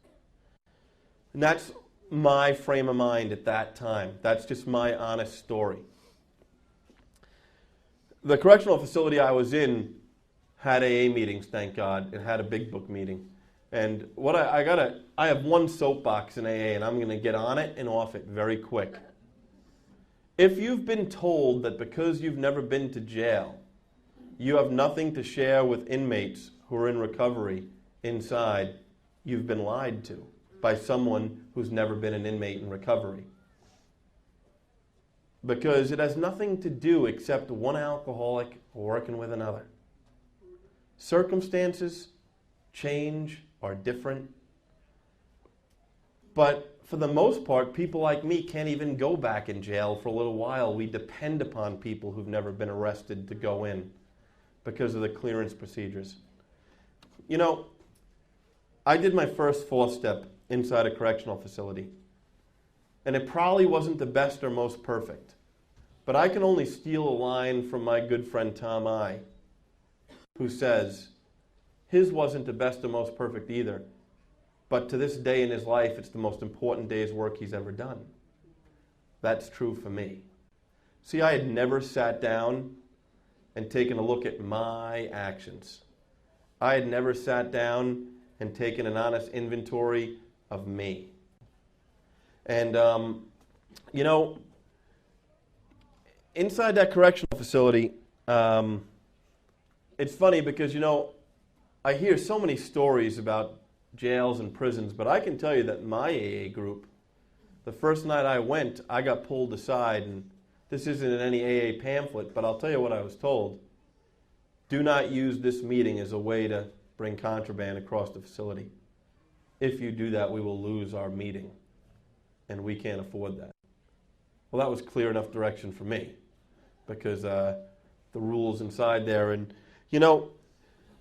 And that's my frame of mind at that time. That's just my honest story. The correctional facility I was in had AA meetings, thank God. It had a big book meeting. And what I have one soapbox in AA, and I'm going to get on it and off it very quick. If you've been told that because you've never been to jail, you have nothing to share with inmates who are in recovery inside, you've been lied to by someone who's never been an inmate in recovery. Because it has nothing to do except one alcoholic working with another. Circumstances change, are different. But for the most part, people like me can't even go back in jail for a little while. We depend upon people who've never been arrested to go in because of the clearance procedures. You know, I did my first 4-step inside a correctional facility. And it probably wasn't the best or most perfect. But I can only steal a line from my good friend Tom I, who says, his wasn't the best or most perfect either, but to this day in his life, it's the most important day's work he's ever done. That's true for me. See, I had never sat down and taken a look at my actions. I had never sat down and taken an honest inventory of me. And, inside that correctional facility, it's funny because, I hear so many stories about jails and prisons, but I can tell you that my AA group, the first night I went, I got pulled aside, and this isn't in any AA pamphlet, but I'll tell you what I was told. Do not use this meeting as a way to bring contraband across the facility. If you do that, we will lose our meeting, and we can't afford that. Well, that was clear enough direction for me, because the rules inside there. And,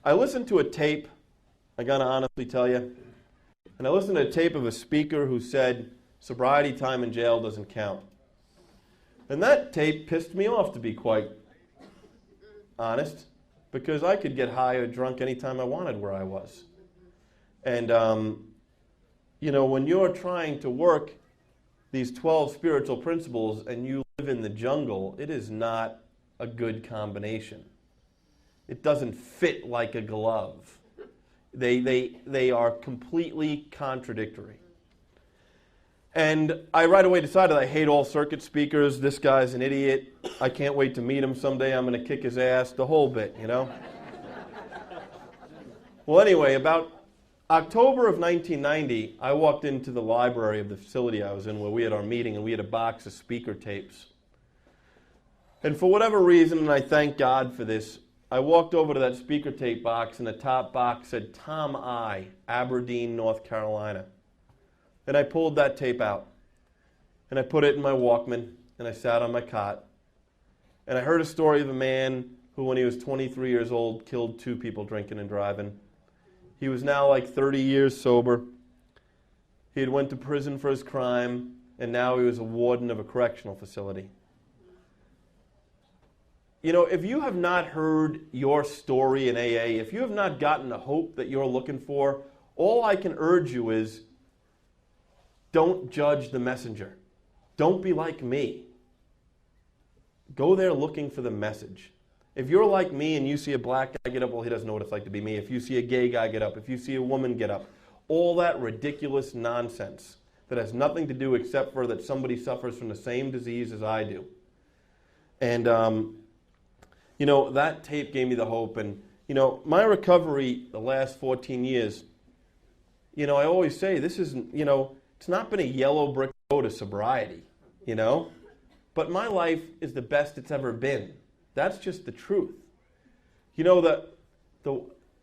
I listened to a tape, I got to honestly tell you, and I listened to a tape of a speaker who said sobriety time in jail doesn't count. And that tape pissed me off, to be quite honest, because I could get high or drunk anytime I wanted where I was. And, when you're trying to work these 12 spiritual principles and you live in the jungle, it is not a good combination. It doesn't fit like a glove. They are completely contradictory. And I right away decided I hate all circuit speakers. This guy's an idiot. I can't wait to meet him someday. I'm going to kick his ass, the whole bit, Well, anyway, about October of 1990, I walked into the library of the facility I was in where we had our meeting, and we had a box of speaker tapes. And for whatever reason, and I thank God for this, I walked over to that speaker tape box, and the top box said Tom I, Aberdeen, North Carolina. And I pulled that tape out, and I put it in my Walkman, and I sat on my cot. And I heard a story of a man who, when he was 23 years old, killed 2 people drinking and driving. He was now like 30 years sober. He had went to prison for his crime, and now he was a warden of a correctional facility. If you have not heard your story in AA, if you have not gotten the hope that you're looking for, all I can urge you is don't judge the messenger. Don't be like me. Go there looking for the message. If you're like me and you see a black guy get up, well, he doesn't know what it's like to be me. If you see a gay guy get up, if you see a woman get up, all that ridiculous nonsense that has nothing to do except for that somebody suffers from the same disease as I do. And, that tape gave me the hope. And, my recovery the last 14 years, I always say this isn't, it's not been a yellow brick road of sobriety, But my life is the best it's ever been. That's just the truth. The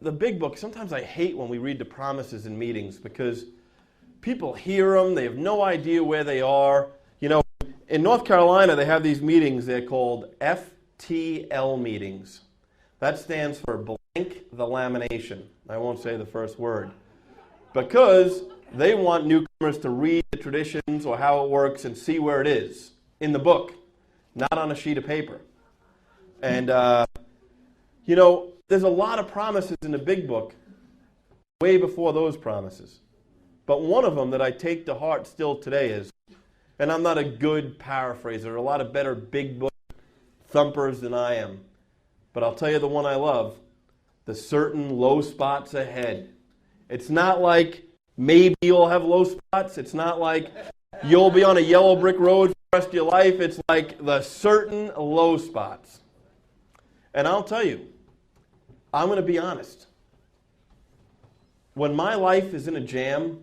big book, sometimes I hate when we read the promises in meetings because people hear them, they have no idea where they are. In North Carolina, they have these meetings, they're called FTL meetings. That stands for blank the lamination. I won't say the first word. Because they want newcomers to read the traditions or how it works and see where it is in the book, not on a sheet of paper. And, there's a lot of promises in the big book way before those promises. But one of them that I take to heart still today is, and I'm not a good paraphraser, there are a lot of better big book thumpers than I am, but I'll tell you the one I love, the certain low spots ahead. It's not like maybe you'll have low spots. It's not like you'll be on a yellow brick road for the rest of your life. It's like the certain low spots. And I'll tell you, I'm going to be honest. When my life is in a jam,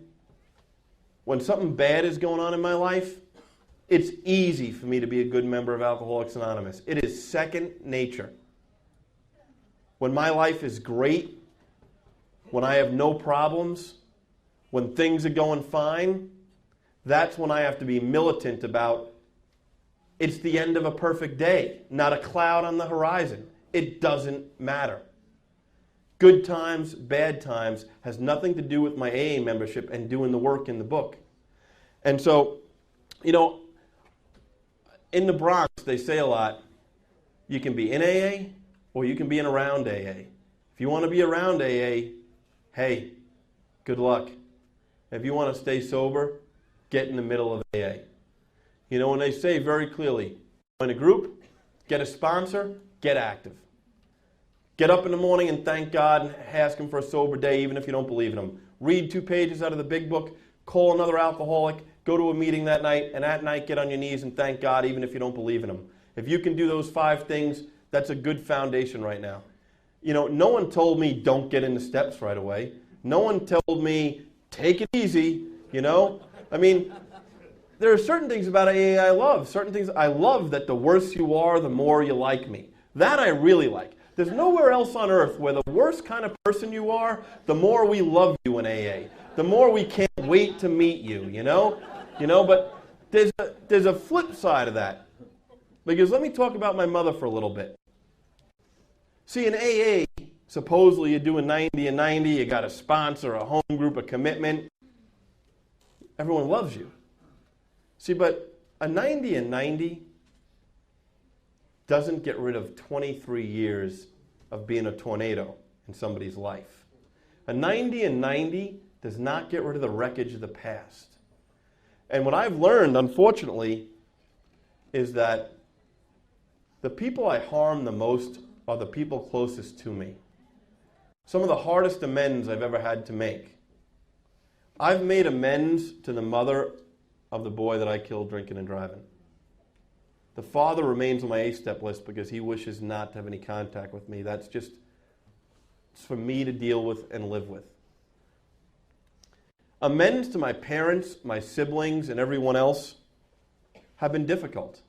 when something bad is going on in my life, it's easy for me to be a good member of Alcoholics Anonymous. It is second nature. When my life is great, when I have no problems, when things are going fine, that's when I have to be militant about it's the end of a perfect day, not a cloud on the horizon. It doesn't matter. Good times, bad times has nothing to do with my AA membership and doing the work in the book. And so, in the Bronx, they say a lot, you can be in AA or you can be in around AA. If you want to be around AA, hey, good luck. If you want to stay sober, get in the middle of AA. When they say very clearly, join a group, get a sponsor, get active. Get up in the morning and thank God and ask Him for a sober day, even if you don't believe in Him. Read 2 pages out of the big book. call another alcoholic, go to a meeting that night, and at night get on your knees and thank God even if you don't believe in him. If you can do those 5 things, that's a good foundation right now. You know, no one told me don't get in the steps right away. No one told me take it easy, you know. I mean, there are certain things about AA I love. Certain things I love that the worse you are, the more you like me. That I really like. There's nowhere else on earth where the worse kind of person you are, the more we love you in AA. The more we can't wait to meet you, you know? But there's a flip side of that. Because let me talk about my mother for a little bit. See, in AA, supposedly you're doing 90 and 90, you got a sponsor, a home group, a commitment. Everyone loves you. See, but a 90 and 90 doesn't get rid of 23 years of being a tornado in somebody's life. A 90 and 90 does not get rid of the wreckage of the past. And what I've learned, unfortunately, is that the people I harm the most are the people closest to me. Some of the hardest amends I've ever had to make. I've made amends to the mother of the boy that I killed drinking and driving. The father remains on my 8-step list because he wishes not to have any contact with me. That's just it's for me to deal with and live with. Amends to my parents, my siblings, and everyone else have been difficult.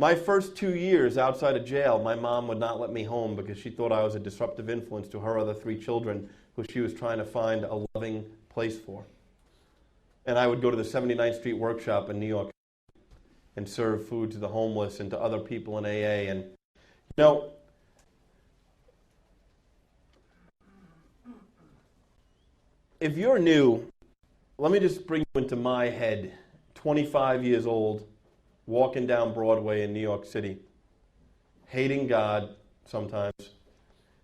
My first 2 years outside of jail, my mom would not let me home because she thought I was a disruptive influence to her other 3 children who she was trying to find a loving place for. And I would go to the 79th Street Workshop in New York and serve food to the homeless and to other people in AA. And, you know, if you're new, let me just bring you into my head, 25 years old, walking down Broadway in New York City, hating God sometimes,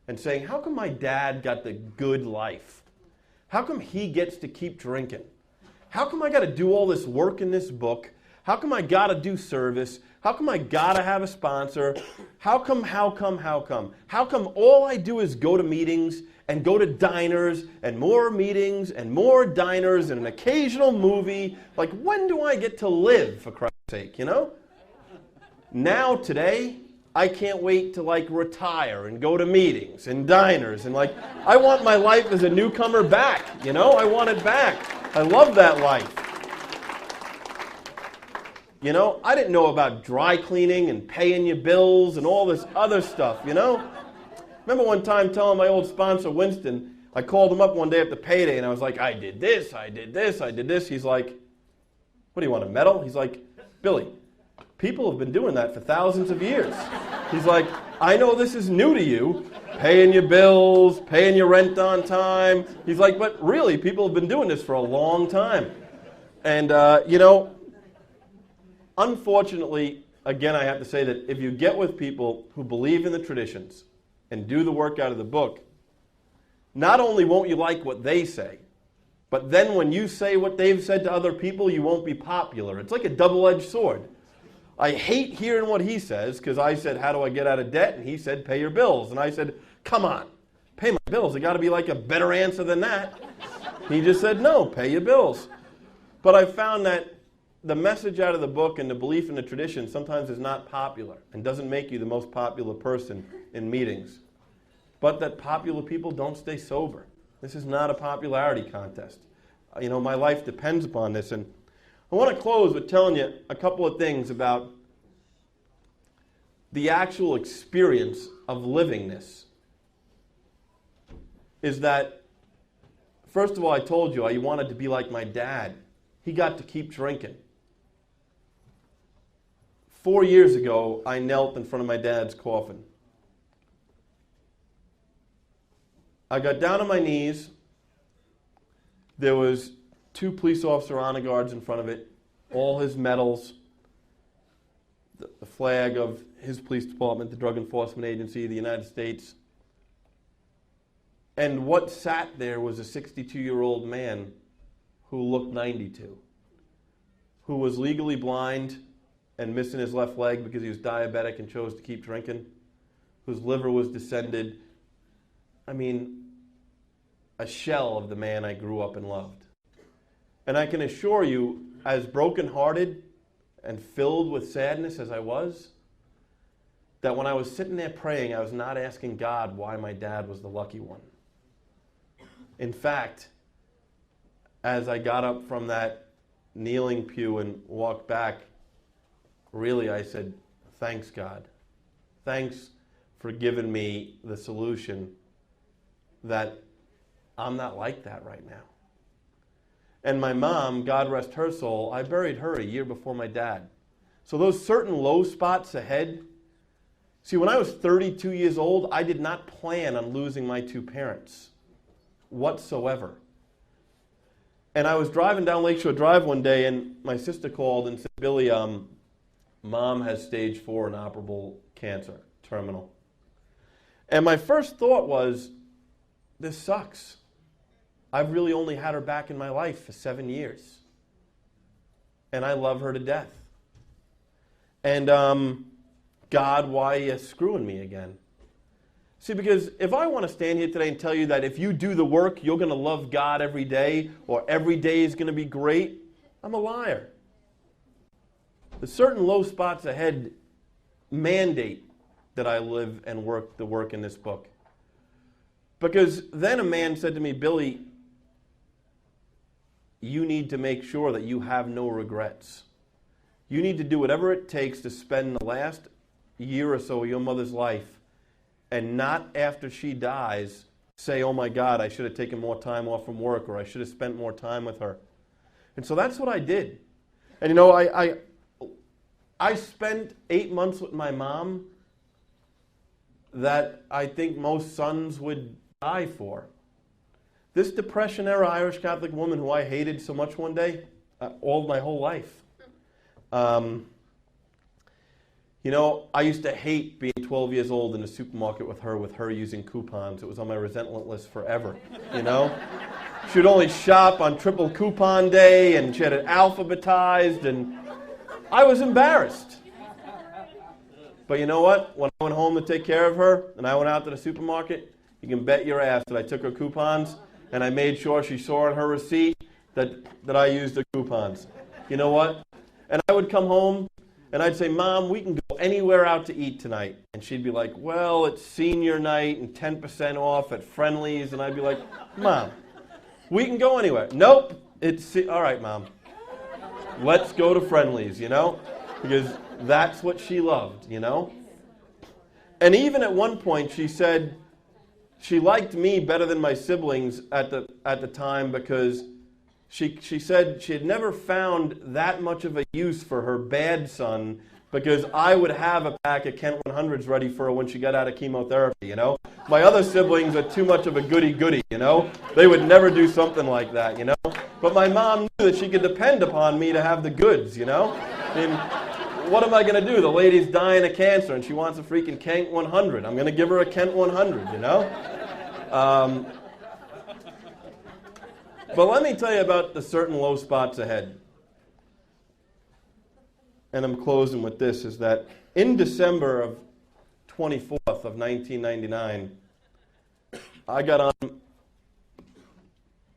and saying, how come my dad got the good life? How come he gets to keep drinking? How come I got to do all this work in this book? How come I got to do service? How come I got to have a sponsor? How come? How come all I do is go to meetings and go to diners and more meetings and more diners and an occasional movie? Like, when do I get to live, for Christ's sake, you know? Now, today, I can't wait to, like, retire and go to meetings and diners. And, like, I want my life as a newcomer back, you know? I want it back. I love that life. You know, I didn't know about dry cleaning and paying your bills and all this other stuff, you know? Remember one time telling my old sponsor, Winston, I called him up one day at the payday and I was like, I did this, I did this, I did this. He's like, what do you want, a medal? He's like, Billy, people have been doing that for thousands of years. He's like, I know this is new to you, paying your bills, paying your rent on time. He's like, but really, people have been doing this for a long time. And, you know, unfortunately, again, I have to say that if you get with people who believe in the traditions and do the work out of the book, not only won't you like what they say, but then when you say what they've said to other people, you won't be popular. It's like a double-edged sword. I hate hearing what he says because I said, how do I get out of debt? And he said, pay your bills. And I said, come on, pay my bills. There got to be like a better answer than that. He just said, no, pay your bills. But I found that the message out of the book and the belief in the tradition sometimes is not popular and doesn't make you the most popular person in meetings. But that popular people don't stay sober. This is not a popularity contest. You know, my life depends upon this. And I want to close with telling you a couple of things about the actual experience of living this. Is that, first of all, I told you I wanted to be like my dad. He got to keep drinking. 4 years ago, I knelt in front of my dad's coffin. I got down on my knees. There was 2 police officer honor guards in front of it, all his medals, the flag of his police department, the Drug Enforcement Agency of the United States. And what sat there was a 62-year-old man who looked 92, who was legally blind and missing his left leg because he was diabetic and chose to keep drinking, whose liver was descended. I mean, a shell of the man I grew up and loved. And I can assure you, as brokenhearted and filled with sadness as I was, that when I was sitting there praying, I was not asking God why my dad was the lucky one. In fact, as I got up from that kneeling pew and walked back, really I said, thanks, God. Thanks for giving me the solution that I'm not like that right now. And my mom, God rest her soul, I buried her a year before my dad. So those certain low spots ahead, see, when I was 32 years old, I did not plan on losing my two parents whatsoever. And I was driving down Lakeshore Drive one day, and my sister called and said, Billy, Mom has stage 4 inoperable cancer, terminal. And my first thought was, this sucks. I've really only had her back in my life for 7 years. And I love her to death. And God, why are you screwing me again? See, because if I want to stand here today and tell you that if you do the work, you're going to love God every day, or every day is going to be great, I'm a liar. The certain low spots ahead mandate that I live and work the work in this book. Because then a man said to me, Billy, you need to make sure that you have no regrets. You need to do whatever it takes to spend the last year or so of your mother's life and not after she dies say, oh my God, I should have taken more time off from work, or I should have spent more time with her. And so that's what I did. And you know, I spent 8 months with my mom that I think most sons would die for. This Depression-era Irish Catholic woman who I hated so much one day, all my whole life. You know, I used to hate being 12 years old in the supermarket with her using coupons. It was on my resentment list forever, you know? She would only shop on triple coupon day, and she had it alphabetized, and I was embarrassed. But you know what? When I went home to take care of her, and I went out to the supermarket, you can bet your ass that I took her coupons, and I made sure she saw on her receipt that I used the coupons. You know what? And I would come home, and I'd say, Mom, we can go anywhere out to eat tonight. And she'd be like, well, it's senior night and 10% off at Friendly's. And I'd be like, Mom, we can go anywhere. Nope. All right, Mom. Let's go to Friendly's, you know? Because that's what she loved, you know? And even at one point, she said she liked me better than my siblings at the time because she said she had never found that much of a use for her bad son because I would have a pack of Kent 100s ready for her when she got out of chemotherapy, you know? My other siblings are too much of a goody-goody, you know? They would never do something like that, you know? But my mom knew that she could depend upon me to have the goods, you know? I mean, what am I going to do? The lady's dying of cancer and she wants a freaking Kent 100. I'm going to give her a Kent 100, you know? But let me tell you about the certain low spots ahead. And I'm closing with this, is that in December of 24th of 1999,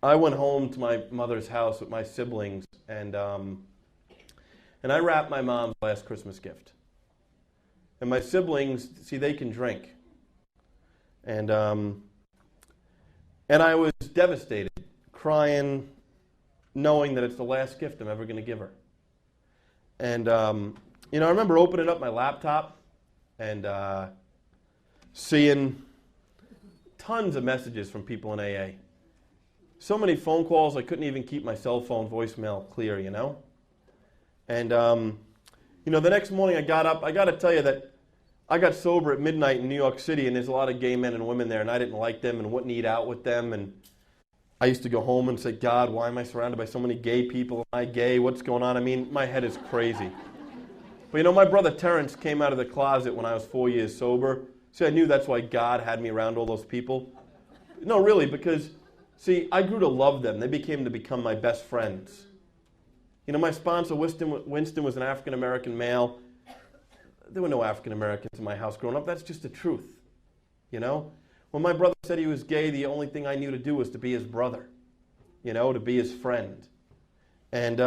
I went home to my mother's house with my siblings, and I wrapped my mom's last Christmas gift. And my siblings, see, they can drink. And I was devastated, crying, knowing that it's the last gift I'm ever going to give her. And, you know, I remember opening up my laptop and seeing tons of messages from people in AA. So many phone calls, I couldn't even keep my cell phone voicemail clear, you know? And, you know, the next morning I got up. I got to tell you that I got sober at midnight in New York City, and there's a lot of gay men and women there, and I didn't like them and wouldn't eat out with them. And I used to go home and say, God, why am I surrounded by so many gay people? Am I gay? What's going on? I mean, my head is crazy. But you know, my brother Terrence came out of the closet when I was 4 years sober. See, I knew that's why God had me around all those people. No, really, because, see, I grew to love them. They became to become my best friends. You know, my sponsor, Winston, was an African-American male. There were no African-Americans in my house growing up. That's just the truth, you know? When my brother said he was gay, the only thing I knew to do was to be his brother, you know, to be his friend. And,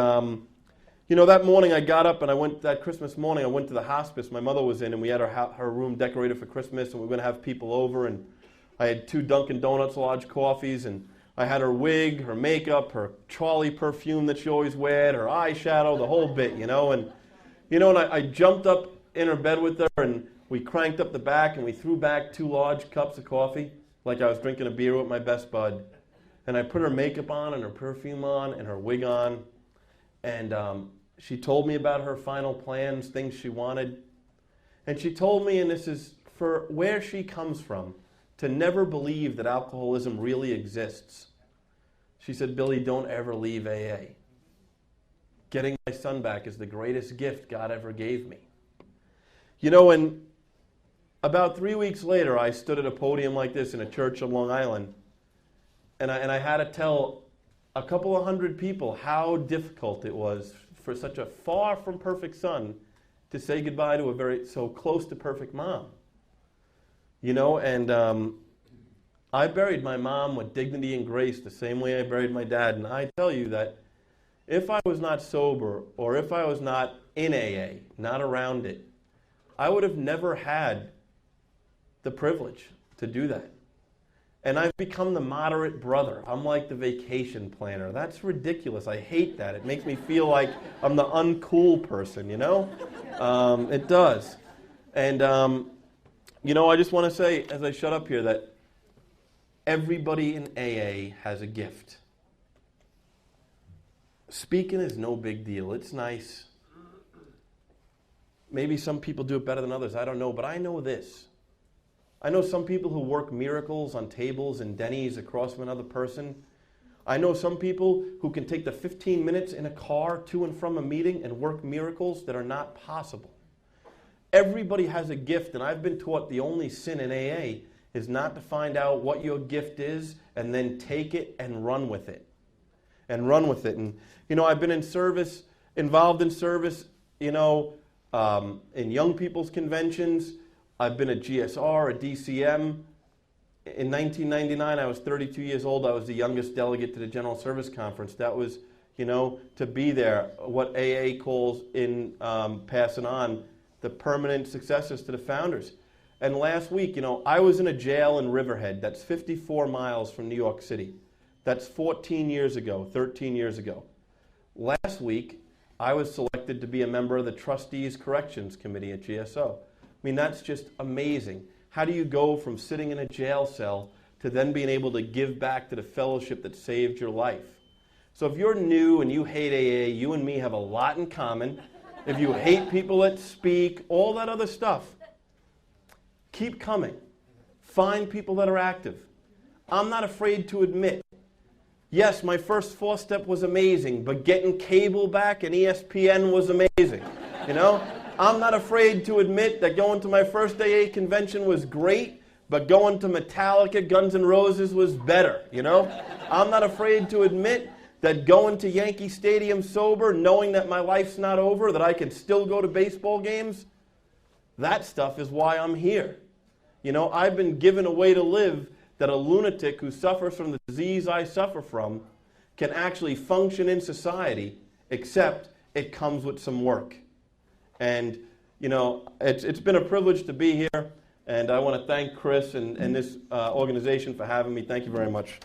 you know, that morning I got up and I went, that Christmas morning, I went to the hospice my mother was in, and we had her room decorated for Christmas, and we were going to have people over, and I had 2 Dunkin' Donuts large coffees, and I had her wig, her makeup, her Charlie perfume that she always wear, her eyeshadow, the whole bit, you know. And I jumped up in her bed with her, and we cranked up the back, and we threw back 2 large cups of coffee, like I was drinking a beer with my best bud. And I put her makeup on, and her perfume on, and her wig on, and she told me about her final plans, things she wanted. And she told me, and this is for where she comes from, to never believe that alcoholism really exists. She said, "Billy, don't ever leave AA. Getting my son back is the greatest gift God ever gave me." You know, and about 3 weeks later, I stood at a podium like this in a church on Long Island, and I had to tell a couple of hundred people how difficult it was for such a far from perfect son to say goodbye to a very so close to perfect mom. You know, and I buried my mom with dignity and grace the same way I buried my dad. And I tell you that if I was not sober, or if I was not in AA, not around it, I would have never had the privilege to do that. And I've become the moderate brother. I'm like the vacation planner. That's ridiculous. I hate that. It makes me feel like I'm the uncool person, you know? It does. And, you know, I just want to say, as I shut up here, that everybody in AA has a gift. Speaking is no big deal. It's nice. Maybe some people do it better than others. I don't know. But I know this. I know some people who work miracles on tables in Denny's across from another person. I know some people who can take the 15 minutes in a car to and from a meeting and work miracles that are not possible. Everybody has a gift, and I've been taught the only sin in AA is not to find out what your gift is and then take it and run with it. And run with it. And, you know, I've been in service, involved in service, you know, in young people's conventions. I've been a GSR, a DCM. In 1999, I was 32 years old. I was the youngest delegate to the General Service Conference. That was, you know, to be there, what AA calls in passing on the permanent successors to the founders. And last week, you know, I was in a jail in Riverhead. That's 54 miles from New York City. That's 14 years ago, 13 years ago. Last week, I was selected to be a member of the Trustees Corrections Committee at GSO. I mean, that's just amazing. How do you go from sitting in a jail cell to then being able to give back to the fellowship that saved your life? So if you're new and you hate AA, you and me have a lot in common. If you hate people that speak, all that other stuff, keep coming. Find people that are active. I'm not afraid to admit, yes, my first 4-step was amazing, but getting cable back and ESPN was amazing, you know? I'm not afraid to admit that going to my first AA convention was great, but going to Metallica, Guns N' Roses was better, you know? I'm not afraid to admit that going to Yankee Stadium sober, knowing that my life's not over, that I can still go to baseball games, that stuff is why I'm here. You know, I've been given a way to live that a lunatic who suffers from the disease I suffer from can actually function in society, except it comes with some work. And, you know, it's been a privilege to be here, and I want to thank Chris and this organization for having me. Thank you very much.